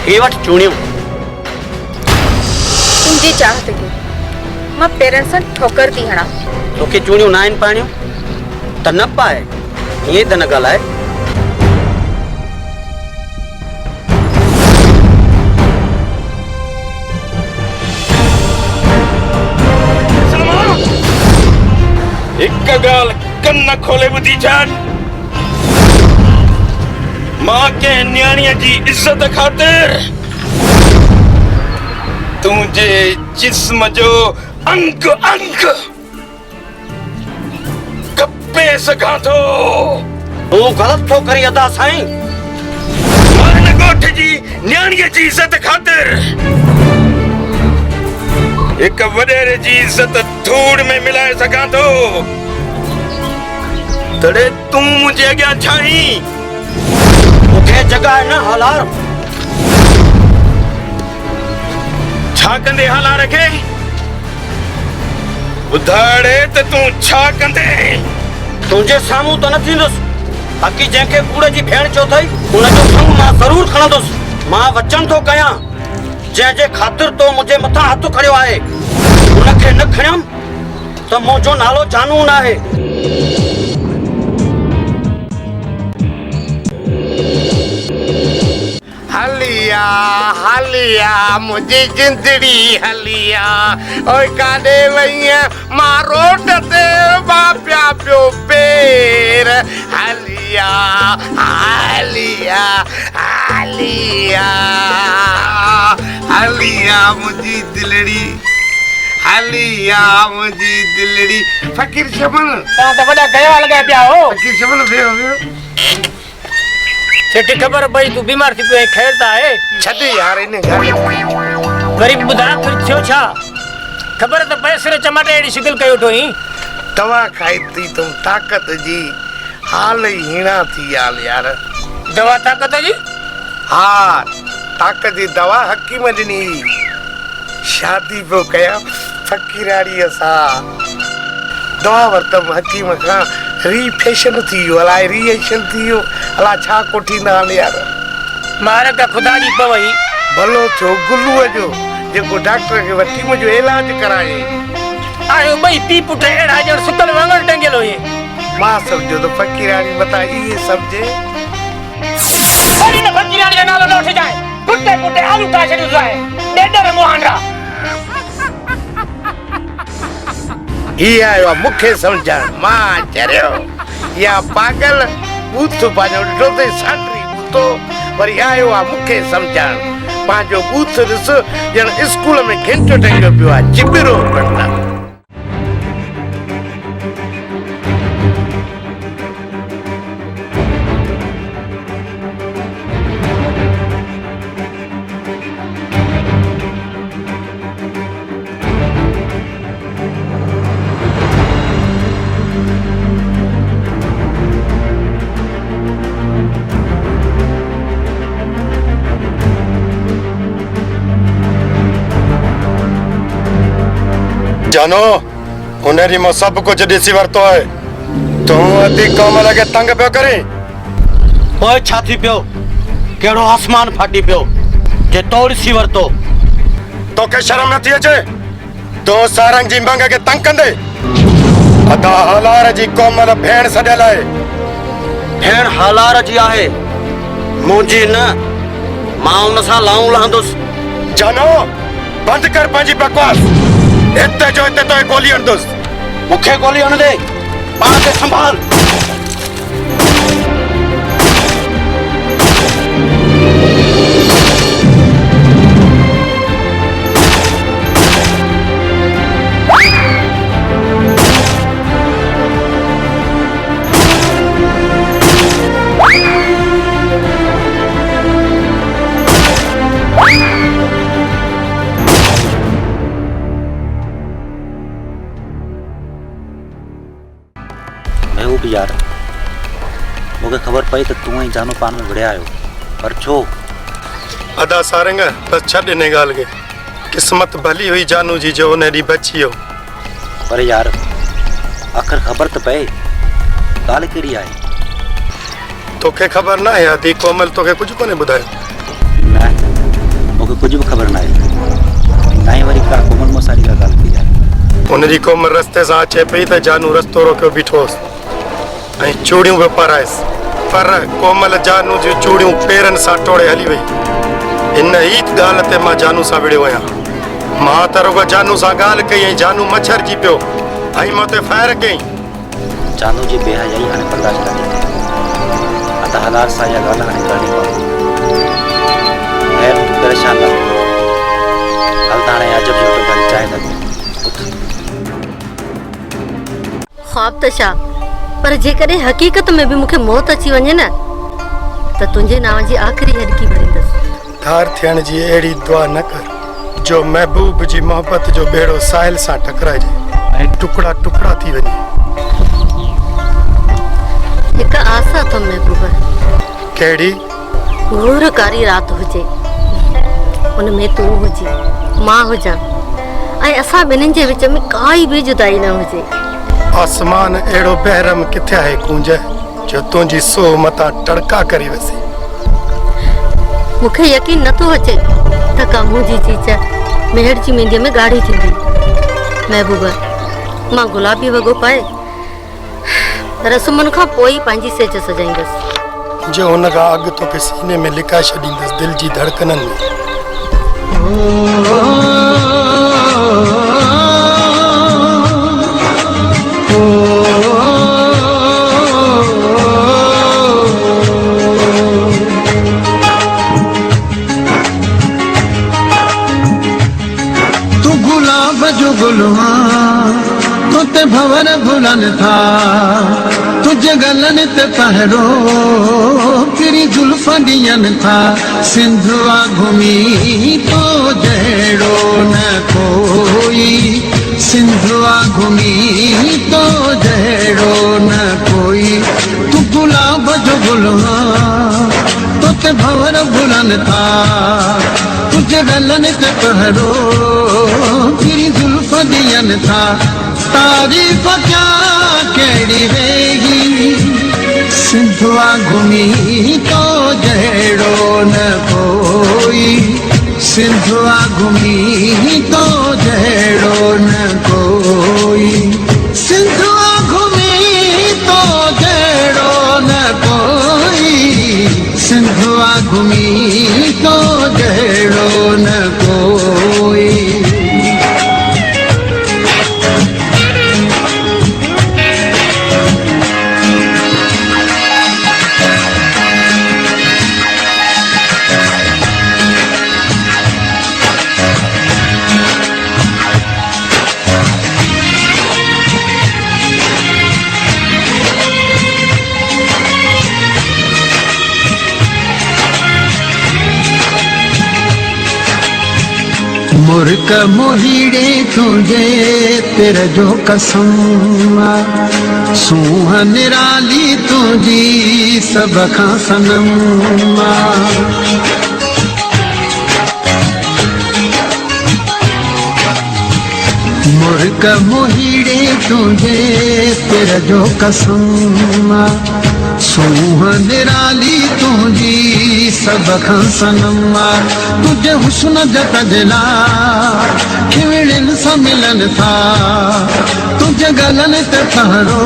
हे वट चुणियो तुंहिंजी चाहत के मां पेरनि सां ठोकर थी हणा तोखे चुणियो ना आहिनि पाणियो त न पाए ये त न ॻाल्हाए हिक ॻाल्हि कन खोले ॿुधी छॾ मां के न्याणीअ जी इज्जत खातिर तुंहिंजे जिस्म जो अंग अंग कपे सघां थो तूं ग़लति थो करी अदा साईं मां हिन ॻोठ जी न्याणीअ जी इज्जत खातिर हिक वॾेरे जी इज्जत धूड़ में मिलाए सघां थो तॾहिं तूं मुंहिंजे अॻियां छाहीं मुझे जगह न हलार छा कंदे हलार खे ॿुधाड़े त तूं छा कंदे तुंहिंजे साम्हूं त न थींदुसि बाक़ी जंहिंखे कूड़ जी भेण चयो अथई उनजो संग मां ज़रूर खणंदुसि मां वचन थो कयां जंहिंजे ख़ातिर तो मुंहिंजे मथां हथ खणियो आहे उनखे न खणियमि त मुंहिंजो नालो जानू न आहे हलिया हलिया मुझे जिंदड़ी हलिया ओए काडे वईया मां रोड ते बापिया पियो पेर हलिया हलिया हलिया हलिया मुझी दिलड़ी हलिया मुझी दिलड़ी फकीर शमन ता तो बड़ा गया लगा पिया हो फकीर शमन वे सेठी खबर भाई तू बीमार थी पे खेलता है छदी यार इने घर गरीब बुधा फिर थियो छा खबर त पैसे रे चमाटे एडी शिकल कयो ठोई दवा खाई थी तुम ताकत जी हाल ही हीना थी यार दवा ताकत जी हाँ ताकत जी दवा हकीम दिनी शादी पे कया फकीराड़ी सा दवा वरतम हकीम का रीफेशन थी अलाए रिएक्शन थी अला छा कोठी ना यार मारे का खुदा जी पवई भलो छो गुल्लू जो जेको डॉक्टर के वठी मुझो इलाज कराए आयो भाई पी पुट एड़ा जण सुतल वांगड़ टंगेलो ये मां समझो तो फकीराड़ी बता ये समझे अरे न फकीराड़ी जो नालो न उठ जाए पुटे पुटे आलू का छड़ी जाए डेडर मोहनरा ही आयो मुखे समझा मां चरियो या पागल बूथ पाजो डोते साटरी बूतो वरी आयो आ मुखे समझा पाजो बूथ दिस जण स्कूल में घंटो टंगो पियो आ चिबिरो पड़ता जानो उन्हें मां सब कुछ ॾिसी वरतो है तू अति कम लगे तंग पियो करे ओए छा थी पियो केड़ो आसमान फाटी पियो जे तोड़ सी वरतो तो के शर्म न थी अचे तो सारंग जी मंग के तंग कंदे अदा हालार जी कोमल भेण सॾियल आहे। भेण हालार जी आहे, मुंहिंजी न। मां उन सां लाऊं लहंदुसि। जानो बंदि कर पंहिंजी बकवास। हिते जो हिते तो गोली हणंदुसि। मूंखे गोली हण दे, पाण खे संभाल। महबूब यार, मूंखे ख़बर पई त तूं ऐं जानू पान में विड़िया आहियो, पर छो? अदा सारंग, बस छॾ हिन ॻाल्हि खे। क़िस्मत भली हुई जानू जी जो उन ॾींहुं बची वियो। पर यार आख़िर ख़बर त पए ॻाल्हि कहिड़ी आहे। तोखे ख़बर न आहे आदि? कोमल तोखे कुझु कोन्हे ॿुधायो? न, मूंखे कुझु बि ख़बर न आहे। ना ई वरी का कोमल मूं सां ॻाल्हि कई आहे। उनजी कोमल रस्ते सां अचे पई त जानू रस्तो रोकियो बीठो होसि ऐं चूड़ियूं बि पारायसि, पर कोमल जानू जूं चूड़ियूं पेरनि सां टोड़े हली वई। इन ई ॻाल्हि ते मां जानू सां विड़ियो आहियां। मां त रुॻो जानू सां ॻाल्हि कई ऐं जानू मच्छर जी पियो ऐं मां ते फायर कई। जानू जी बेहयाई हाणे बर्दाश्त करे अदा हालार सां इहा ॻाल्हि हाणे करणी पवंदी। ख़ैर तूं परेशान न थी। हल त हाणे अजब जो ॻाल्हि चाहे त ख्वाब त छा, पर जेकॾहिं हक़ीक़त में बि मूंखे मौत अची वञे न त तुंहिंजे नाम जी आख़िरी हॾकी भरींदसि। धार थियण जी अहिड़ी दुआ न कर जो महबूब जी मोहबत जो बेड़ो साहिल सां टकराइजे ऐं टुकड़ा टुकड़ा थी वञे। हिकु आस अथमि महबूब। कहिड़ी? घोर कारी राति हुजे, उन में तूं हुजे, मां हुजां ऐं असां ॿिन्हिनि जे विच में काई बि जुदाई न हुजे। आसमान अहिड़ो बहरम किथे आहे कूंज जो तुंहिंजी सोह मथां टड़का करे वसे। मूंखे यकीन नथो अचे त का मुंहिंजी चीच मेहर जी मेंदीअ में ॻाढ़ी थींदी। महबूब, मां गुलाबी वॻो पाए रस्मुनि खां पोइ पंहिंजी सेज सजाईंदसि जो हुन खां अॻु तोखे सीने में लिकाए छॾींदसि दिलि जी धड़कननि में। तोते भंवर भुलन था तुझे गलन ते पहरो तेरी जुल्फा दियन था। सिंधुआ घुमी तो जड़ो न कोई, सिंधुआ घुमी तो जड़ो न कोई। तू गुलाब जो गुलवा तोते भंवर भुलन था तुझे गलन ते पहरो तेरी जुल्फा दियन था। तारीफ क्या केड़ी वेगी सिंधुआ घुमी तो जड़ो न कोई, सिंधुआ घुमी तो जड़ो न कोई, सिंधुआ घुमी तो जड़ो न कोई, सिंधुआ घुमी तो जड़ो न कोई। मुर्क मोहीड़े तुझे तेरे जो कसम सूह निराली तुझी सब खां सनम। मुर्क मोहीड़े तुझे तेरे जो कसम सूह निराली तुझी सब खां सनम। तुझे हुस्न जत दिला खिवड़िन सां मिलन था तुझे गलन ते तारो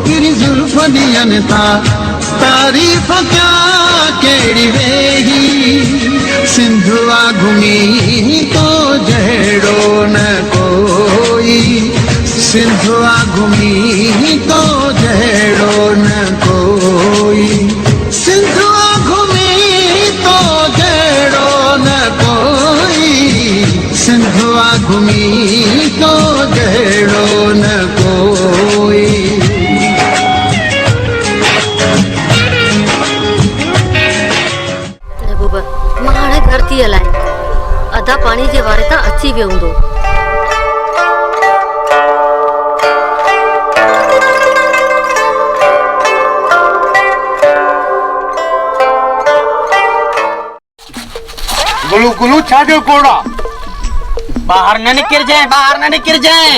गिरी जुल्फ दियन ता तारीफ क्या केड़ी वेही सिंधुआ घुमी तो जड़ो न कोई सिंधुआ घुमी तो जड़ो न कोई सिंधुआ घुमी तो जड़ो न कोई सिंधुआ घुमी तो जड़ो न कोई महबूबा मां हाणे घर थी हलाए अधा पानी जे वारे तां अची वियो हूंदो गुलू गुलू छाजो कोड़ा बाहर न निकिर जाए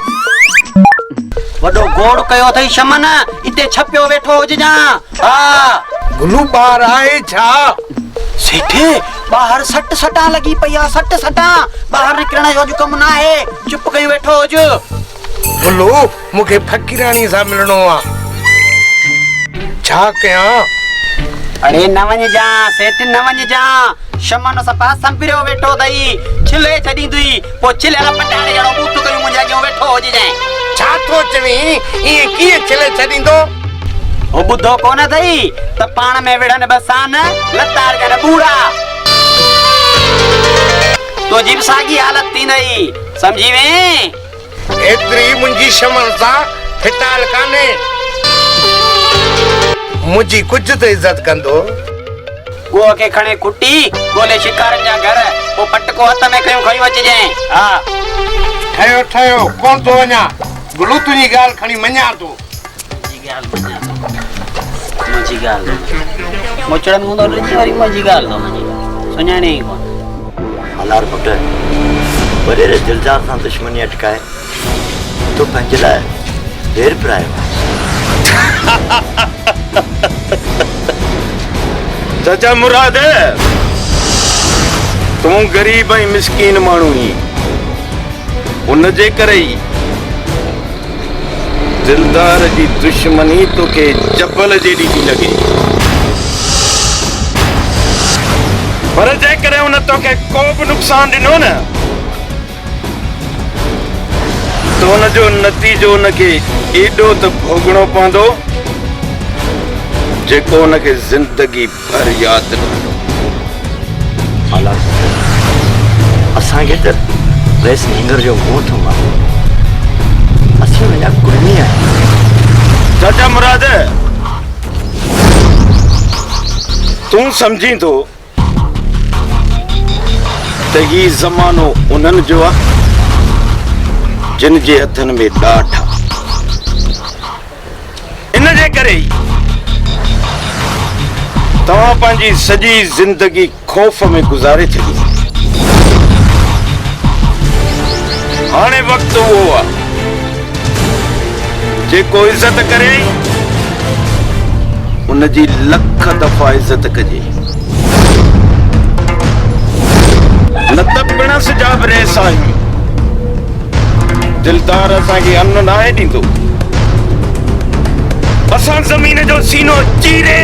वडो गोड़ कयो थई शमन इते छपियो वेठो हुजजा हा गुलू बाहर आए छा सेठे बाहर सट सटा लगी पया सट सटा बाहर निकलण जो कम ना है चुप कई वेठो हुज गुलू मुखे फकीरानी सा मिलणो आ छा कया अरे न वञ जा सेठ न वञ जा शमन सपा संपिरो वेठो दई छिले छडी दुई पो छिलेला पटाणे जड़ो बूत कयो मुंजा जो वेठो होजी जाए छा थो चवी ई कीए छिले छडींदो ओ बुद्धो कोन थई त पाण में विड़न बसान लतार कर बूढ़ा तो जीव सागी हालत थी नहीं समझी वे एतरी मुंजी शमन सा फिटाल काने मुंजी कुछ तो इज्जत कंदो गो के खणे कुटी गोले शिकारन जा घर ओ पटको हथ में कयो खई वच जाए हां ठयो ठयो कोन तो वना गुलू तुनी गाल खणी मन्या तो मुंजी गाल मोचड़न मुंदो रजी वारी मुंजी गाल तो सुनाने ही कोन हलार पुट बड़े रे दिलदार सा दुश्मनी अटकाए तो पंजला देर प्रायो चाचा मुराद तू गरीब ऐं मिसकीन माण्हू ही उन जे करे ई दिलदार जी दुश्मनी तोखे जबल जेडी थी लगे पर जे करे उन तोखे को बि नुक़सान ॾिनो न तो उन जो नतीजो उनखे एॾो त भोगणो पवंदो जेको उनखे ज़िंदगी भर यादि रहंदो असांखे त रेस नींदर जो मुंहुं थो मारो असीं वञा कुर्मी आहियूं चाचा मुराद तूं सम्झी थो त ही ज़मानो उन्हनि जो आहे जिन जे हथनि में ॾाठ आहे इन जे करे ई तव्हां पंहिंजी सॼी ज़िंदगी खौफ़ में गुज़ारे छॾी हाणे वक़्तु उहो आहे जेको इज़त करे उनजी लख दफ़ा इज़त कजे न त पिणस जा बि रेस आहियूं दिलदार असांखे अन्न नाहे ॾींदो असां ज़मीन जो सीनो चीरे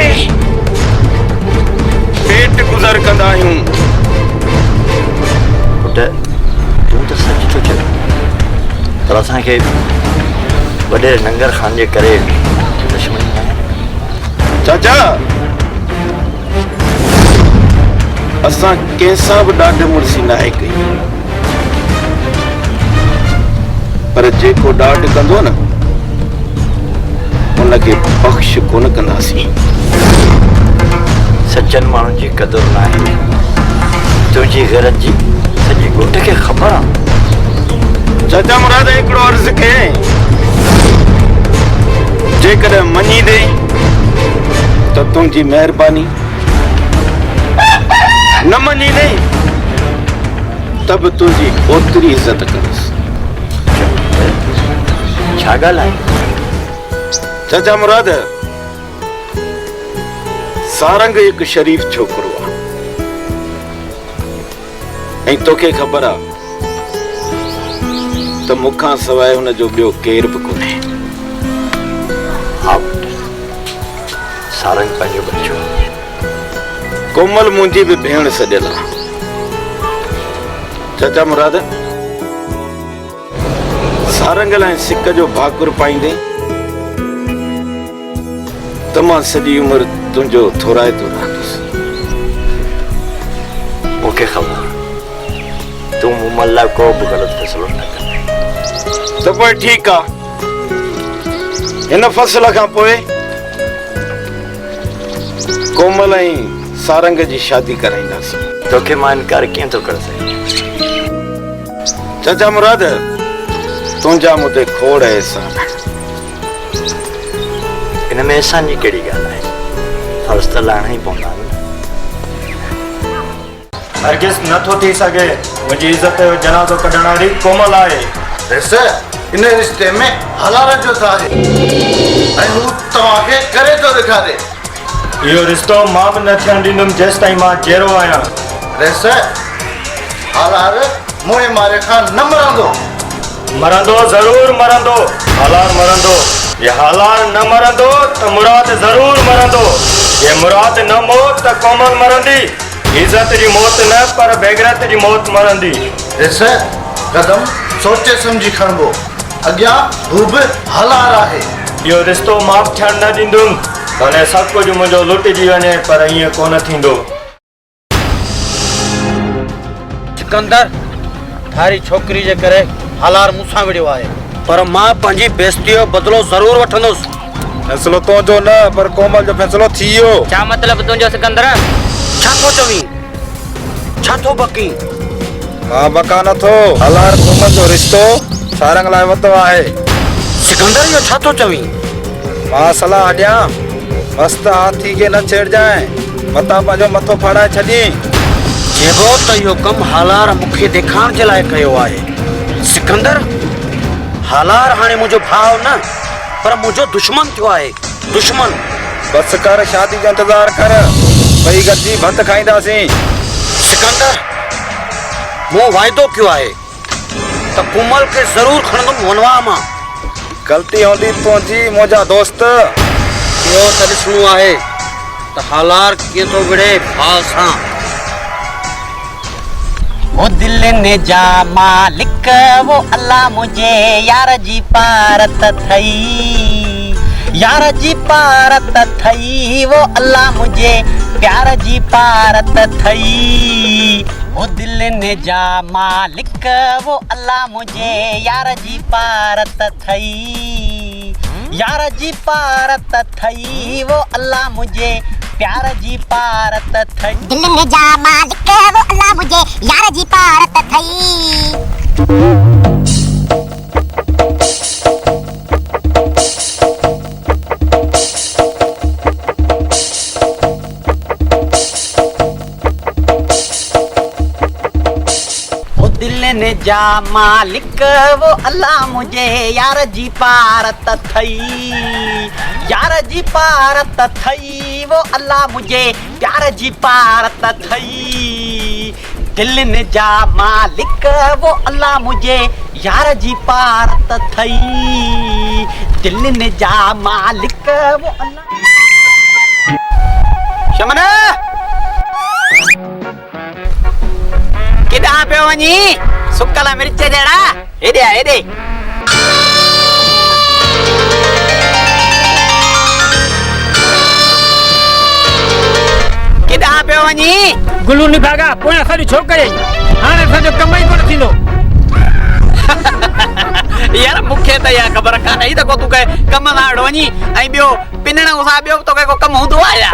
पेट गुज़र कंदा आहियूं पुट तूं त सच थो चए पर असांखे वॾे लंगर खान जे करे दुश्मनी आहे चाचा असां कंहिंसां बि ॾाढ मुड़सी नाहे कई पर जेको ॾाढ कंदो न उनखे बख़्श कोन कंदासीं सज्जन माण्हुनि जी क़दुरु न आहे तुंहिंजी ग़ैरत जी सॼे ॻोठ खे ख़बर आहे चाचा मुराद हिकिड़ो अर्ज़ु कयईं जेकॾहिं मञी ॾे त तुंहिंजी महिरबानी न मञी ॾे त बि तुंहिंजी ओतिरी इज़त कंदुसि छा ॻाल्हि आहे चाचा मुराद सारंग हिकु शरीफ छोकिरो आहे ऐं तोखे ख़बर आहे त मूंखां सवाइ हुन जो ॿियो केर बि कोन्हे। हा सारंग पंहिंजो बच्चो। कोमल मुंहिंजी बि भेण सॼियल आहे। चाचा मुराद, सारंग लाइ सिक जो भाकुर पाईंदे त मां सॼी उमिरि तुंहिंजो थोराइतो रहंदुसि। मूंखे ख़बर तूं मूं मन लाइ को बि ग़लति फ़ैसिलो न कंदे। त पोइ ठीकु आहे, हिन फ़सल खां पोइ कोमल ऐं सारंग जी शादी कराईंदासीं। तोखे मां इनकार कीअं थो करे सघां? चाचा मुराद, तुंहिंजा मूं ते खोड़ एहसान। इन में एहसान जी कहिड़ी ॻाल्हि आहे? फर्ज़ त लाहिणा ई पवंदा आहिनि। हरगिज़ नथो थी सघे। मुंहिंजी इज़त जो जनाज़ो कढण वारी कोमल आहे। ॾिस, इन रिश्ते में हलालत जो था ऐं हू तव्हांखे करे थो ॾेखारे। इहो रिश्तो मां बि न थियण ॾींदुमि जेसि ताईं मां जहिड़ो आहियां। ॾिस, हालार मुंहिं मारे खां न मरंदो। मरंदो ज़रूर मरंदो। हालार मरंदो। ये हालार न मरंदो त मुराद ज़रूर मरंदो। ये मुराद न मौत त कोमल मरंदी। इज़त जी मौत न पर बेगरत जी मौत मरंदी। ॾिस, कदम सोचे सम्झी खणबो। अॻियां हू बि हालार आहे। इहो रिश्तो मां बि थियण न ॾींदुमि। भले सभु कुझु मुंहिंजो लुटिजी वञे पर ईअं कोन थींदो। सिकंदर, थारी छोकिरी जे करे हालार मूंसां विड़ियो आहे, पर मां पंहिंजी बेइज्जती जो बदिलो ज़रूर वठंदुसि। फैसलो तुंहिंजो न पर कोमल जो फैसलो थी वियो। छा मतिलब तुंहिंजो सिकंदर? छा थो चवीं? छा थो बकी? मां बका नथो। हालार कोमल जो रिश्तो सारंग लाइ वतो आहे। सिकंदर, इहो छा थो चवीं? मां सलाह ॾियां, मस्त हाथी खे न छेड़जांइ, मता पंहिंजो मथो फाड़ाए छॾी। चइबो त इहो कमु हालार मूंखे ॾेखारण जे लाइ कयो आहे। सिकंदर, हालार हाणे मुंहिंजो भाउ न पर मुंहिंजो दुश्मन थियो आहे। दुश्मन। बस कर, शादी जो इंतज़ार कर, ॿई गॾिजी भत खाईंदासीं। सिकंदर, मूं वाइदो कयो आहे त कोमल खे ज़रूर खणंदुमि वनवा मां। ग़लती हूंदी तुंहिंजी मुंहिंजा दोस्त। इहो त ॾिसणो आहे त हालार कीअं थो विड़े भाउ सां। वो दिल ने जा मालिक वो अल्लाह मुझे यार जी पारत थई, यार जी पारत थई, वो अल्लाह मुझे प्यार जी पारत थई। वो दिल ने जा मालिक वो अल्लाह मुझे यार जी पारत थई, यार जी पारत थई, वो अल्लाह मुझे प्यार जी पारत थई। दिल में जा मालिक वो अल्लाह मुझे यार जी पारत थई। दिल ने जा मालिक वो अल्लाह मुझे यार जी पारत थई, यार जी पारत थई, वो अल्लाह मुझे प्यार जी पारत थई। दिल ने जा मालिक वो अल्लाह मुझे यार जी पारत थई, दिल ने जा मालिक वो अल्लाह। शमन किॾां पियो वञी? सुकल मिर्च जहिड़ा हेॾे आ, हेॾे। किॾां पियो वञी? गुलू निभागा पोइ असांजी छोकिरी हाणे असांजो कम ई कोन थींदो। यार मूंखे त इहा ख़बर कान्हे त को तूं कहे कम लाइ वञी ऐं ॿियो पिनण सां ॿियो तोखे को कमु हूंदो आहे छा?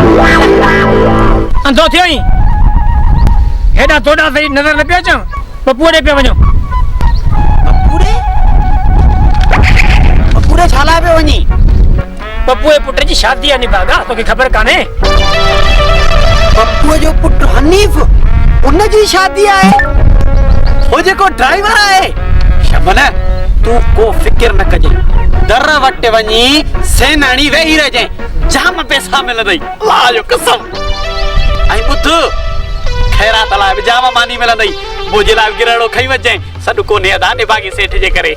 अंधो थियो ई हेॾा थोड़ा सही नज़र न पिया अचां। पप्पू ॾे पिया वञो। पप्पू ॾे छा लाइ पियो वञी? पप्पू जे पुट जी शादी आहे निभागा, तोखे ख़बर कान्हे? पप्पू जो पुट हनीफ, उन जी शादी आहे? वो जेको ड्राइवर आहे? शमन तूं को फिक्र न कजे, दर वटि वञी सेनानी वेही रहिजांइ, जाम पैसा मिलंदई अल्लाह जो कसम। ऐं ॿुध खैरात लाइ बि जाम मानी मिलंदई, मुंहिंजे लाइ गिरहड़ो खई वञजांइ, सॾु कोन्हे अदा निभागी सेठ जे करे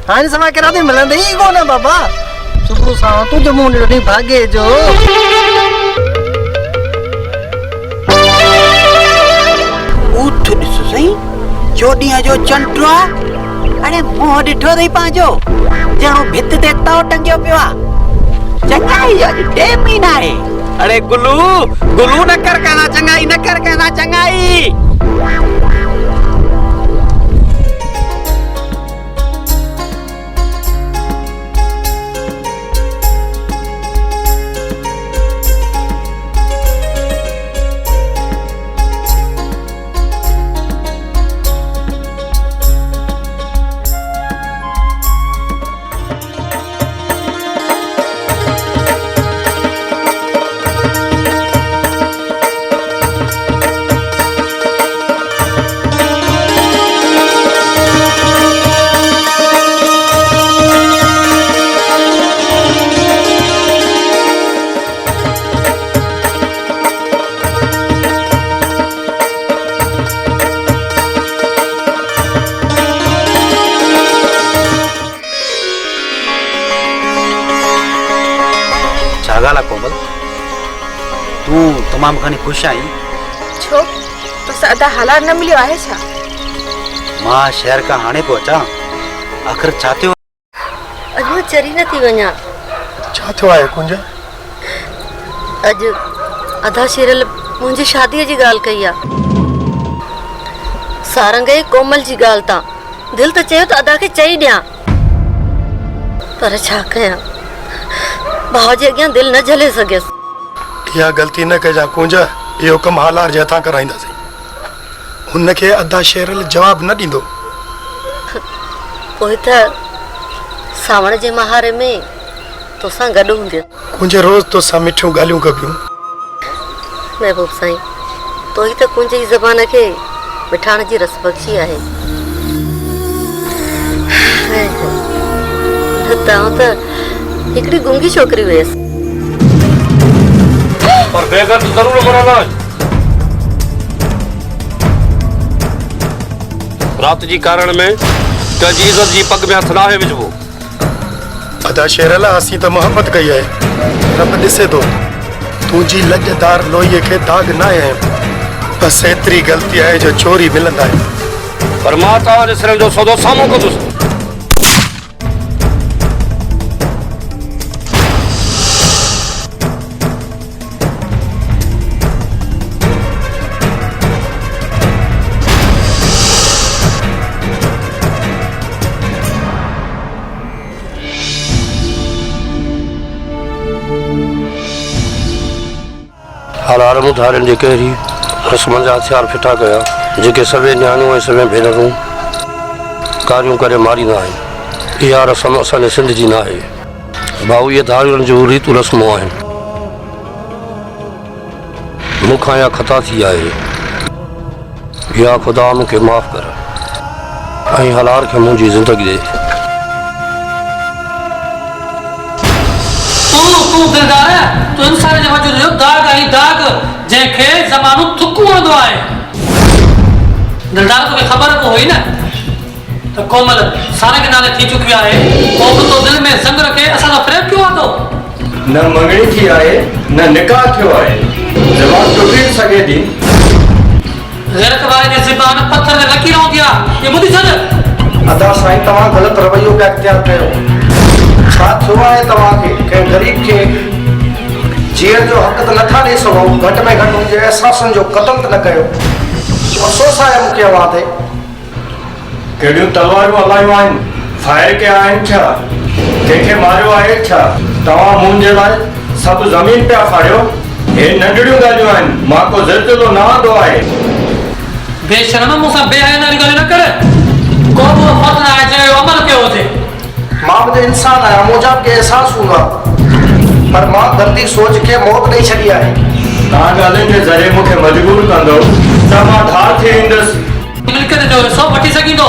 हाणे समा केरा ते मिलंदे ई कोन बाबा सुबुह सां तुंहिंजो मुंहुं ॾिठी भागे जो उठ ॾिस सही चोॾींहं जो चंटु आहे अड़े मुंहुं ॾिठो अथई पंहिंजो ॼणो भित ते तओ टंगियो पियो आहे चङाई जो अॼु टेम ई न आहे अरे गुलू गुलू न कर कहना चंगाई न कर कहना चंगाई ॻाल्हि आहे कोमल तूं तमामु घणी ख़ुशि आहीं छो तोसां अदा हालात न मिलियो आहे छा मां शहर खां हाणे पियो अचां आख़िर छा थियो अॼु चरी न थी वञा छा थियो आहे कुंज अॼु अदा शेरल मुंहिंजी शादीअ जी ॻाल्हि कई आहे सारंग ऐं कोमल जी ॻाल्हि तां दिलि त चयो त अदा खे चई ॾियां पर छा कयां भाउ जे अॻियां दिलि न झले सघियसि इहा ग़लती न कजां कुंज इहो कमु हालार जे हथां कराईंदासीं हुनखे अदा शेरल जवाबु न ॾींदो पोइ त सावण जे महारे में तोसां गॾु हूंदी कुंज रोज़ तोसां मिठियूं ॻाल्हियूं कबियूं महबूब साईं तो ही त कुंज जी ज़बान खे मिठाण जी रस बख़्शी आहे तव्हां त हिकिड़ी गुंगी छोकिरी हुयसि पर बेगर तो जरूर मराना रात जी कारण में कंहिंजी इज़त जी पग में हथ न आहे विझबो अदा शेरल असीं त मोहब्बत कई आहे रब ॾिसे थो तुंहिंजी लॼदार लोहीअ खे दाग न आहे बसि एतिरी ग़लती आहे जो चोरी मिलंदा आहिनि पर मां तव्हांजे सिरनि जो सौदो साम्हूं कंदुसि हालार मुधारनि जे कहिड़ी रस्मनि जा हथियार फिटा कया जेके सभई न्याणियूं ऐं सभई भेनरूं कारियूं करे मारींदा आहिनि इहा रस्म असांजे सिंध जी न आहे भाऊ इहे धारियुनि जूं रीतूं रस्मूं आहिनि मूंखां इहा ख़ता थी आहे इहा ख़ुदा मूंखे माफ़ कर ऐं हलार खे मुंहिंजी ज़िंदगी ॾे तूं दिलदार है तू इंसान जे वजूद जो दाग आई दाग जंहिंखे ज़मानो थुकू वणंदो आहे दिलदार तोखे ख़बर को हुई न त कोमल सारे के नाले थी चुकी आहे पोइ बि तो दिलि में ज़ंग रखे असां सां फ़र्क़ु कयो आहे तो न मंगणी थी आहे न निकाह थियो आहे ज़बान टुटी सघे थी गैरत वारे जी ज़बान पत्थर ते लकीर हूंदी आहे ये ॿुधी छॾ अदा साईं तव्हां ग़लति रवैयो पिया इख्तियार कयो छा थियो आहे तव्हांखे कंहिं ग़रीब खे जीअण जो हक़ त नथा ॾेई सघो घटि में घटि हुनजे अहसासनि जो क़तल त न कयो अफ़सोस आहे मूंखे अवां ते कहिड़ियूं तलवारूं हलायूं आहिनि फायर कया आहिनि छा कंहिंखे मारियो आहे छा तव्हां मुंहिंजे लाइ सभु ज़मीन पिया फाड़ियो हे नंढड़ियूं ॻाल्हियूं आहिनि मां को ज़िलज़िलो न आंदो आहे बेशर्म मूंसां बेहयानी वारी ॻाल्हि न कर को बि फर्ज़ न आहे जंहिं अमल कयो हुजे मां बि त इंसान आहियां मुंहिंजा बि अहसास हूंदा पर मां गंदी सोच खे मौत ॾेई छॾी आहे तव्हां ॻाल्हियुनि जे ज़रिए मूंखे मजबूर कंदो त मां ठार थी ईंदुसि मिल्कियत जो हिसो वठी सघींदो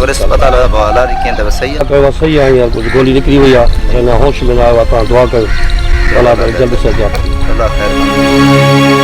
और अस्पताल हलाल कीअं अथव सही आहे तो सही है यार कुछ गोली निकली हुई है ना होश में ना आया था दुआ कर अल्लाह करे जल्द से जल्द अल्लाह खैर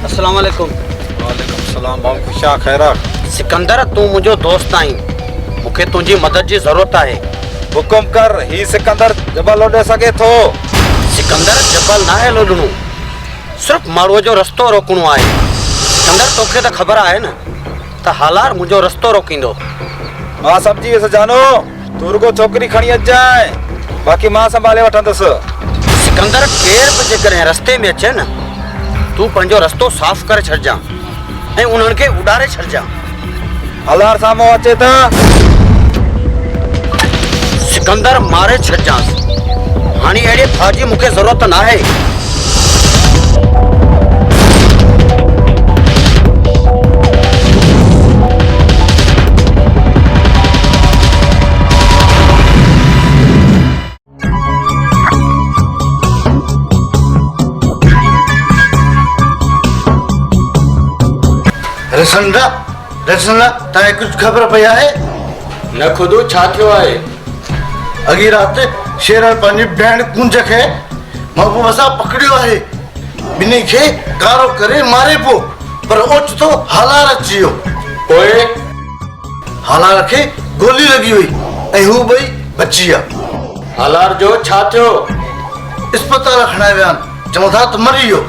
अस्सलाम वालेकुम। वालेकुम सलाम बाबू खुशा खैरा सिकंदर तू मुझो दोस्त आई मुखे तुझी मदद जी जरूरत है हुकुम कर ही सिकंदर जबल ओडे सके थो सिकंदर जबल ना है लोडणो सिर्फ मारो जो रस्तो रोकणो है सिकंदर तोखे तो खबर है ना त हालार मुझो रस्तो रोकिंदो मां समझी वस जानो तू रुगो छोकरी खणी अचाए बाकी मां संभाले वठंदस सिकंदर केर बि जेकॾहिं रस्ते में अचे न तू पंहिंजो रस्तो साफ़ करे छॾिजां ऐं उन्हनि खे उॾारे छॾिजां हलार साम्हूं अचे त सिकंदर मारे छॾिजांसि हाणे अहिड़े भाउ जी मूंखे ज़रूरत न आहे रसंदा रसंदा तव्हांखे कुझु ख़बर पई आहे न खुद छा थियो आहे अॻी राति शेर पंहिंजी भेण कुंज खे महबूब सां पकड़ियो आहे ॿिन्ही खे कारो करे मारे पियो पर ओचितो हालार अची वियो पोइ हालार खे गोली लॻी हुई ऐं हू ॿई बची विया हालार जो छा थियो अस्पताल खणाए विया आहिनि चवनि था त मरी वियो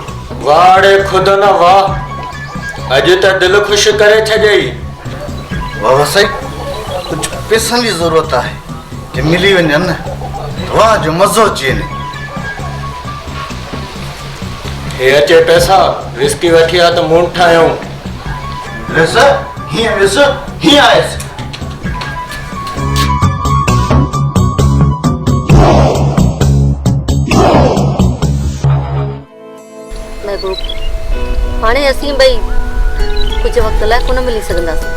वाड़े खुद न वाह अॼु त दिलि ख़ुशि करे छॾियई बाबा साईं कुझु पैसनि जी ज़रूरत आहे जे मिली वञनि न वाह जो मज़ो अची वञे हे अचे पैसा रिस्की वठी आ त मूं ठाहियूं विस हीअं विस हीअं आयसि महबूब हाणे असीं ॿई कुछ वक्त लाइ कोन मिली सघंदासीं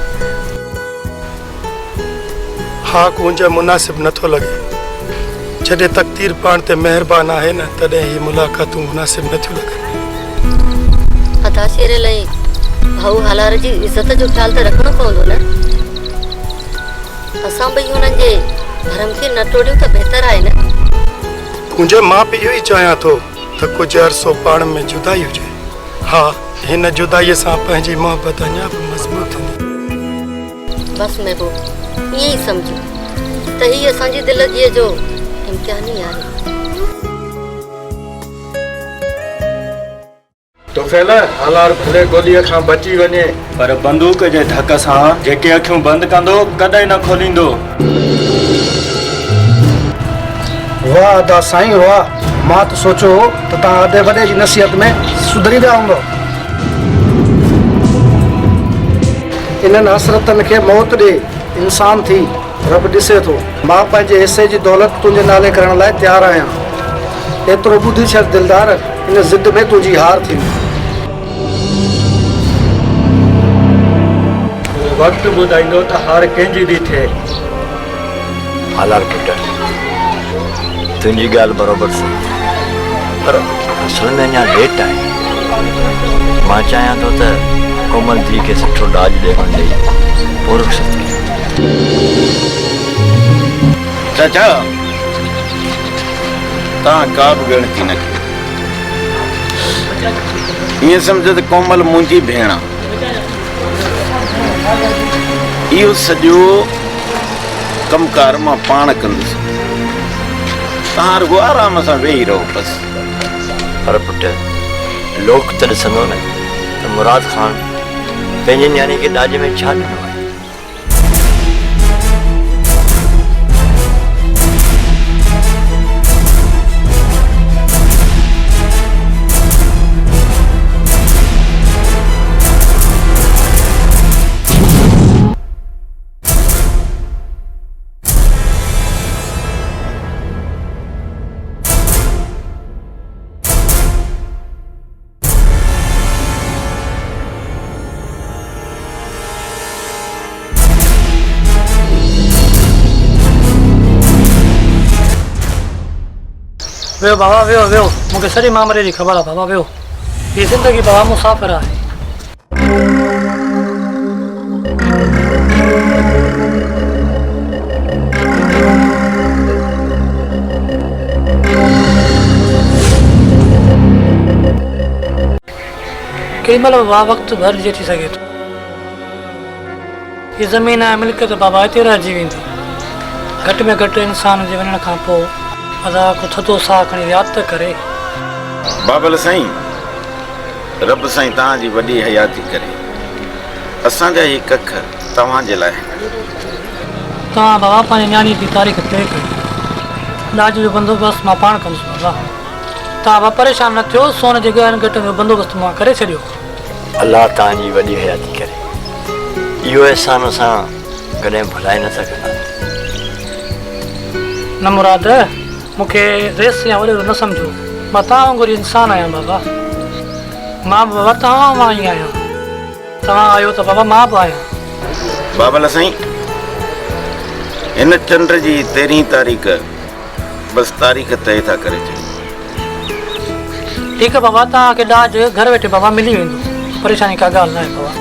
हाँ कुंज मुनासिब नथो लगे जॾहिं तक़दीर पाण ते मेहरबान आहे न तॾहिं ही मुलाक़ातूं मुनासिब नथियूं लॻनि हथा शेरे लाइ भाऊ हालार जी इज़त जो ख़्याल त रखणो पवंदो न असां ॿई हुननि जे भरम खे न टोड़ियूं त बहितर आहे न कुंज मां बि इहो ई चाहियां थो त कुझु अरसो पाण में जुदाई हुजे हा हिन जुदाईअ सां पंहिंजी मोहबत अञा बि मज़बूत थींदी बस महबूब ईअं ई सम्झो त ही असांजी दिलगीअ जो इम्तिहान ई आहे तो फैल हालार भले गोलीअ खां बची वञे पर बंदूक जे धक सां जेके अखियूं बंदि कंदो कॾहिं न खोलींदो वाह अदा साईं वाह मां त सोचो त तव्हां अॾे वॾे जी नसीहत में सुधरी विया हूंदो इन्हनि हसरतनि खे मौत ॾे इंसान थी रब ॾिसे थो मां पंहिंजे हिसे जी दौलत तुंहिंजे नाले करण लाइ तयारु आहियां एतिरो ॿुधी छॾ दिलदार इन ज़िद में तुंहिंजी हार थींदी वक़्तु ॿुधाईंदो त हार कंहिंजी थी थिए हालार पुट तुंहिंजी ॻाल्हि बराबरि सही पर असल में अञा लेट आहे मां चाहियां थो त कोमल जी खे सुठो ॾाज ॾियण ॾेई पोइ रुख़सत चाचा तव्हां का बि ॻणती न कयो ईअं सम्झो त कोमल मुंहिंजी भेण आहे इहो सॼो कमकार मां पाण कंदुसि तव्हां रुगो आराम सां वेही रहो बसि। पर पुट लोक त ॾिसंदो न त मुराद ख़ान पंहिंजे न्याणी खे ॾाजे में छा ॾिनो आहे। वियो बाबा वियो वियो मूंखे सॼे मामले जी ख़बर आहे बाबा वियो हीअ ज़िंदगी बाबा मुसाफ़िर आहे। केॾी महिल बाबा वक़्तु भरिजे थी सघे थो। हीअ ज़मीन ऐं मिल्कियत बाबा हिते रहिजी वेंदी। घटि में घटि इंसान जे वञण खां पोइ अदा को थधो साह खणी यादि त करे। बाबल साईं, रब साईं तव्हांजी वॾी हयाती करे। असांजा ही कख तव्हांजे लाइ। तव्हां बाबा पंहिंजी न्याणी जी तारीख़ तय कई। ॾाज जो बंदोबस्तु मां पाण कंदुसि बाबा। तव्हां बाबा परेशान न थियो। सोन जे गहन घटि जो बंदोबस्तु मां करे छॾियो। अलाह तव्हांजी वॾी हयाती करे। इहो अहसान असां कॾहिं भुलाए न सघंदा। न मुराद मूंखे रेस या वॾो न सम्झो। मां तव्हां वांगुरु इंसान आहियां बाबा। मां बाबा तव्हां मां ई आहियां। तव्हां आहियो त बाबा मां बि आहियां। बाबल साईं, हिन चंड जी 13 तारीख़ बसि तारीख़ तय था करे छॾियो। ठीकु आहे बाबा, तव्हांखे ॾाज घर वेठे बाबा मिली वेंदो। परेशानी का ॻाल्हि न आहे बाबा।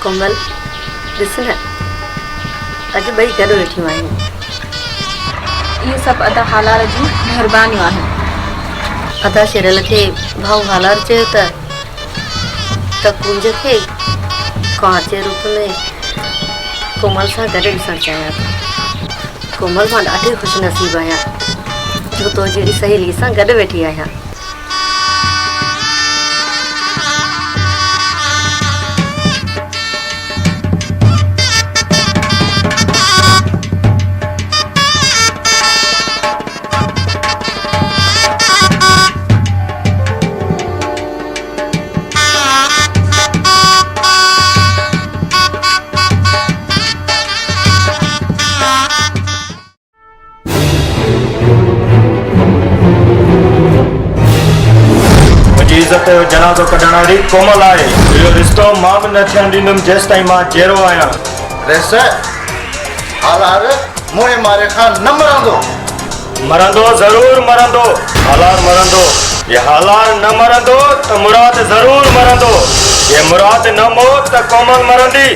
कोमल ॾिस न, अॼु ॿई गॾु वेठियूं आहियूं। इहे सभु अदा हालार जूं महिरबानियूं आहिनि। अदा शेरल खे भाऊ हालार चयो त कुंज खे कुंवार जे रूप में कोमल सां गॾु ॾिसणु चाहियां थी। कोमल मां ॾाढी ख़ुशि नसीबु आहियां जो तो जहिड़ी सहेली सां गॾु वेठी आहियां। इज़त जो जनाज़ो कढण वारी कोमल आहे। इहो रिश्तो मां बि न थियण ॾींदुमि जेसि ताईं मां चेरो आहियां। रेस हालार मुंहिं मारे खां न मरंदो। मरंदो ज़रूर मरंदो। हालार मरंदो। ये हालार न मरंदो त मुराद ज़रूर मरंदो। ये मुराद न मौत त कोमल मरंदी।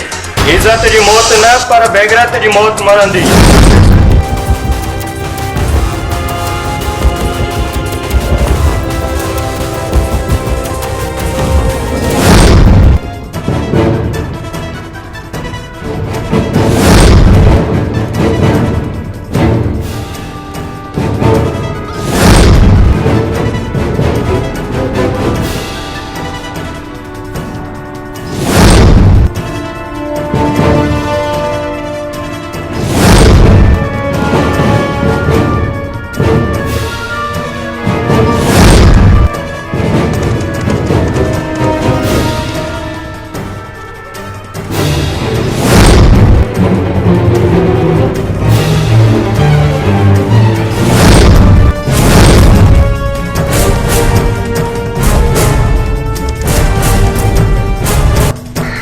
इज़त जी मौत न पर बेगरत जी मौत मरंदी।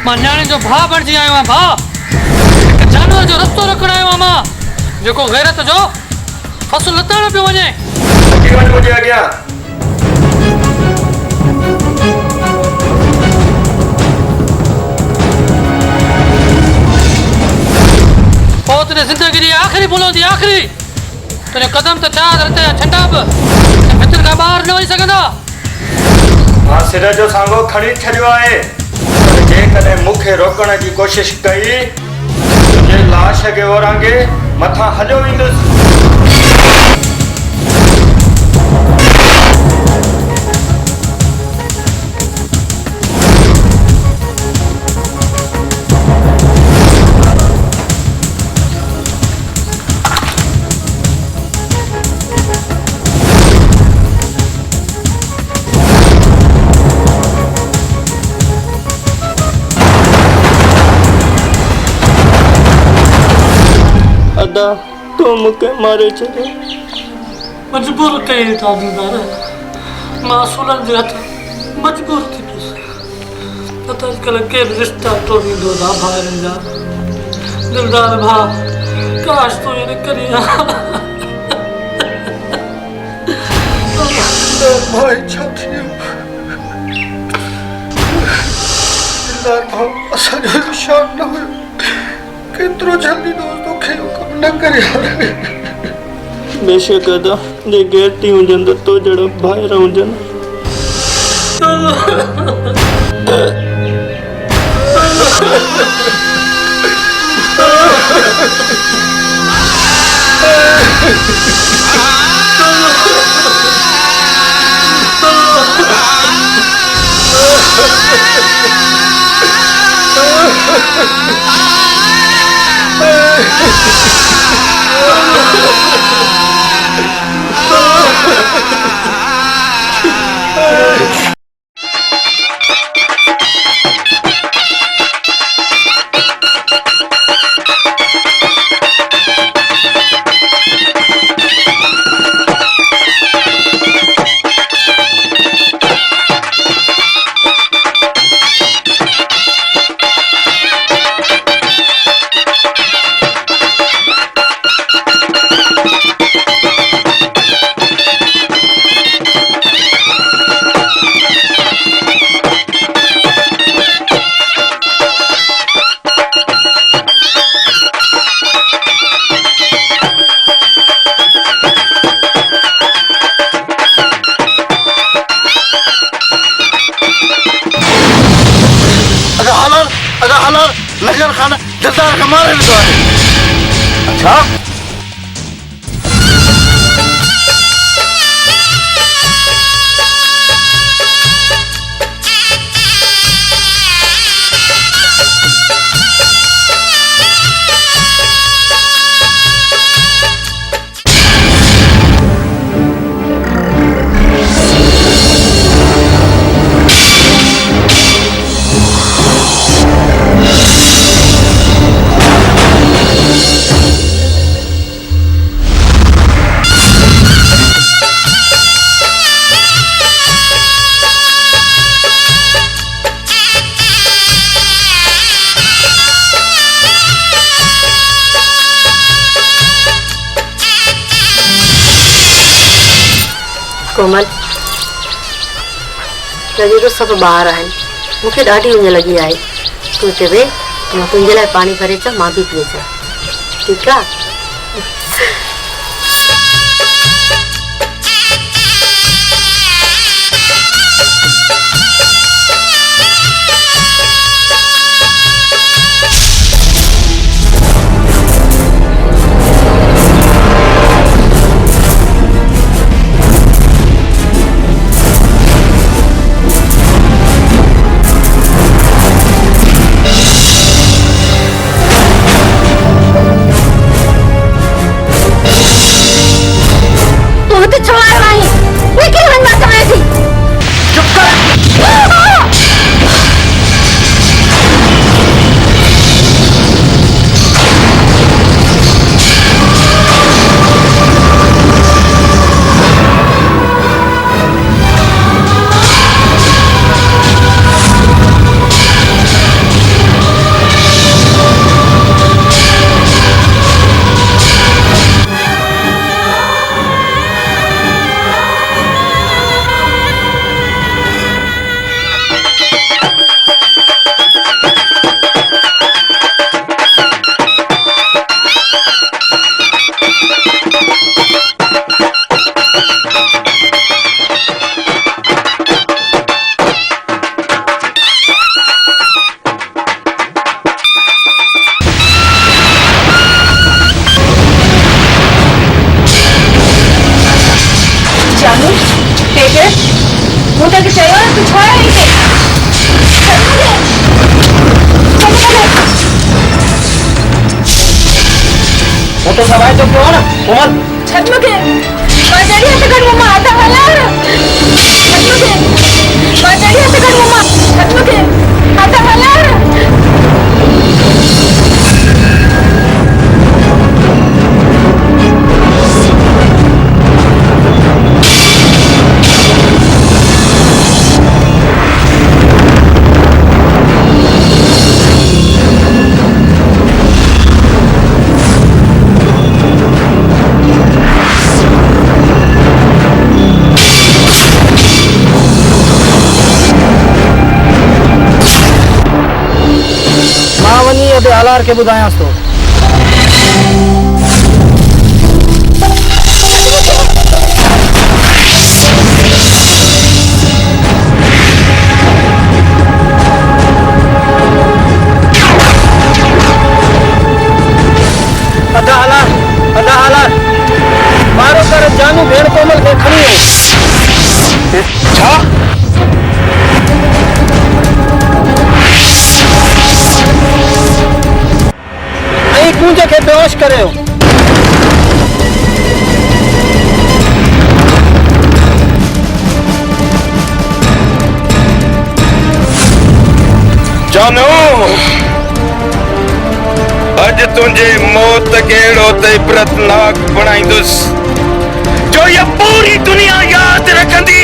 मां न्याणे जो भाउ बणिजी आयो आहियां। भाउ जानवर जो रस्तो रखण आयो आहियां मां, जेको गैरत जो फसल लताड़ पियो वञे। मुझे अॻियां पोइ तुंहिंजी ज़िंदगी जी आख़िरी भुल हूंदी, आख़िरी। तुंहिंजो कदम त चार रते जा छंडा बि भितर खां ॿाहिरि न वञी सघंदा। मां सिर जो सांगो खणी छॾियो आहे, पर जेकॾहिं मूंखे रोकण जी कोशिश कई तुंहिंजे लाश खे ओरांगे मथां हलियो वेंदुसि। अदा तो मूंखे मारे छॾियो। मजबूर कई था दिलदार, मां असूलनि जे हथ मजबूर थी पियुसि। न त अॼुकल्ह के बि रिश्ता तोड़ींदो था भाउरनि जा। दिलदार भाउ, काश तूं ईअं न करी हा। भाई छा थियो? दिलदार भाउ असांजो निशान न हुयो, केतिरो जल्दी दोस्तों खे हुकुम न करे। बेशक अदा जे गैरती हुजनि त तो जहिड़ा भाइर हुजनि। नजर खाना दिलदार का मारे तो है। अच्छा कोमल, लॻे थो सभु ॿार आहिनि, मूंखे ॾाढी उञ लॻी आहे। तूं हिते वेह, मां तुंहिंजे लाइ पाणी भरे अचां, मां बि पी अचां, ठीकु आहे? तो सवाल तो क्यों ना कोमल छत में के बाजड़ी हट कर मम्मा आता वाला छत में के बाजड़ी हट कर मम्मा छत में के आता वाला अबे हालार के बुधायास तो अदा हालार मारो कर जानू भेड़ कोमल के खड़ी है छा कूंजे के बेहोश करे हो जानू अज तुझे मौत केड़ो ते इबरतनाक बनाईंदुस जो ये पूरी दुनिया याद रखंदी।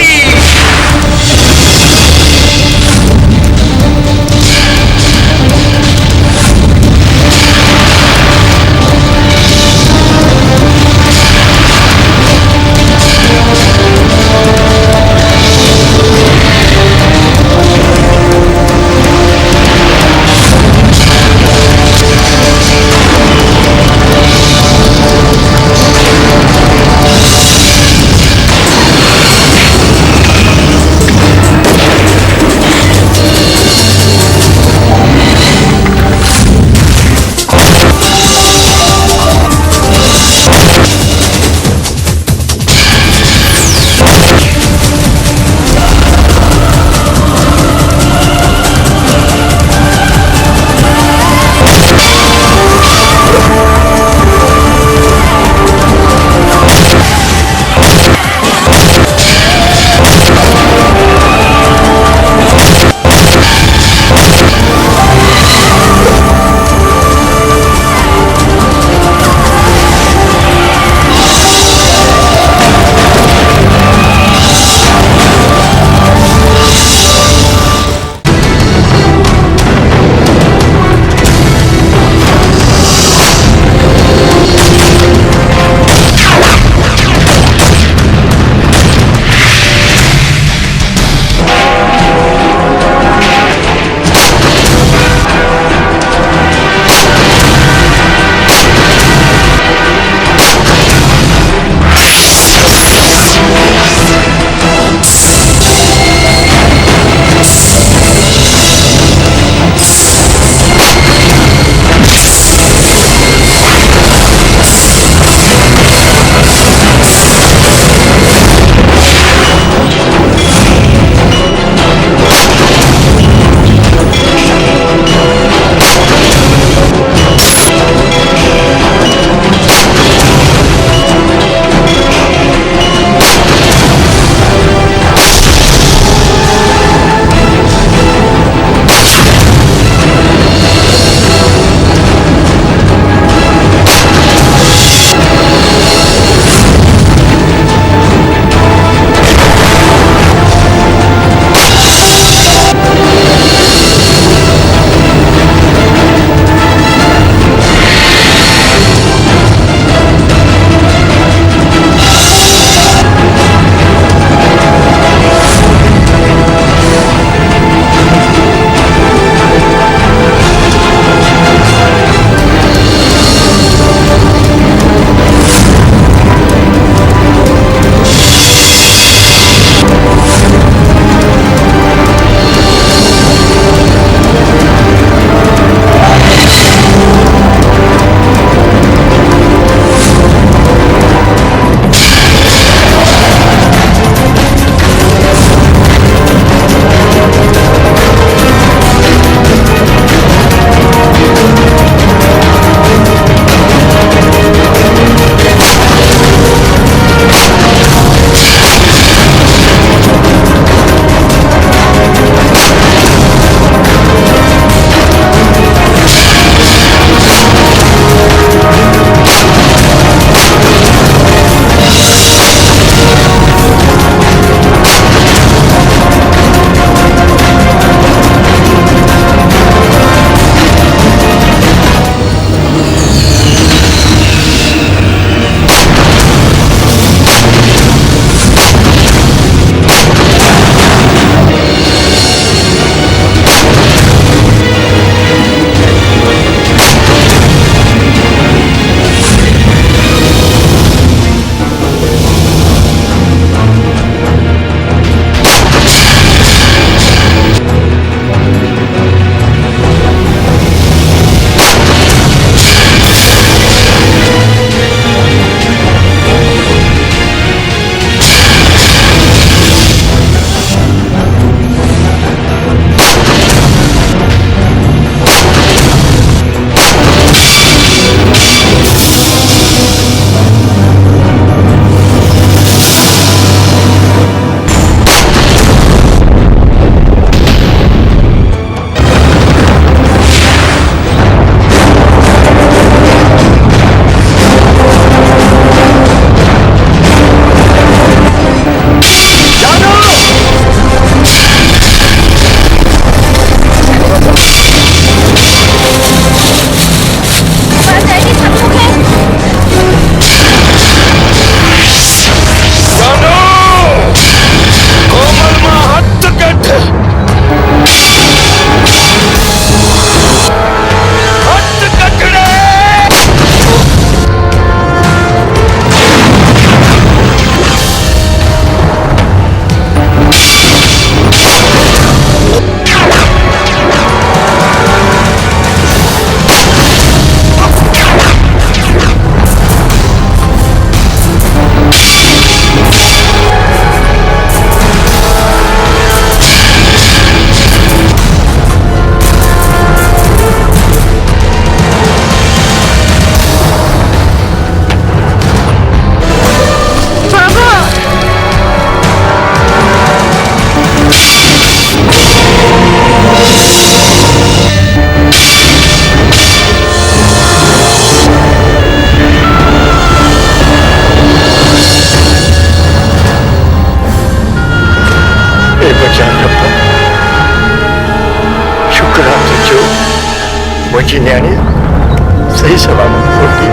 सही सलामत रोटी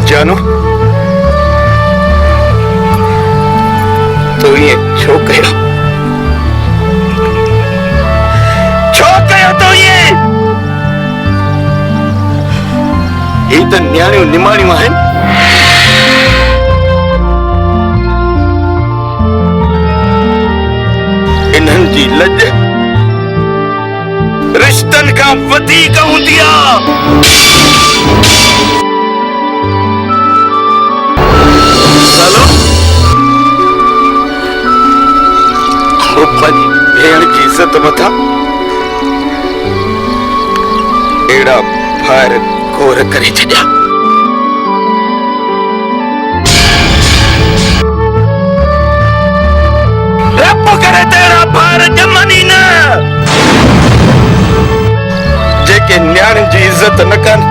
जानू तो ये छो कयो तो ये तो न्याणियों निमाणियों आहिनि इन्हनि जी लज रिश्तनि खां वधीक हूंदी आहे। पंहिंजी भेण जी इज़त मथां अहिड़ा फार गोर करे छॾिया। रब करे तेरा फार ॼमनि ई न जेके न्याणियुनि जी इज़त न कनि।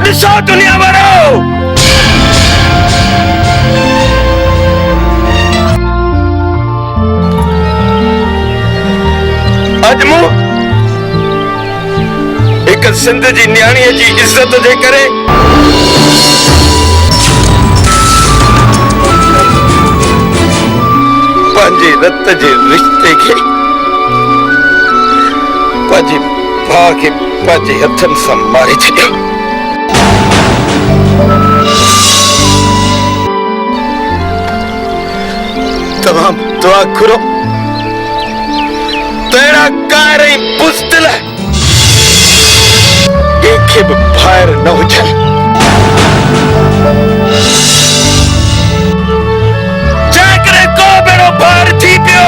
ॾिसो दुनिया वारो अज मूं एक सिंध जी न्याणीअ जी इज़त जे करे पंहिंजे रत जे रिश्ते खे पंहिंजे भाउ खे पंहिंजे हथनि सां मारे छॾियो। तमाम दुआ घुरो तेरा कारी बुज़दिल कंहिंखे बि ॿाहिरि न हुजनि। जेकॾहिं को भेरो ॿाहिरि थी पियो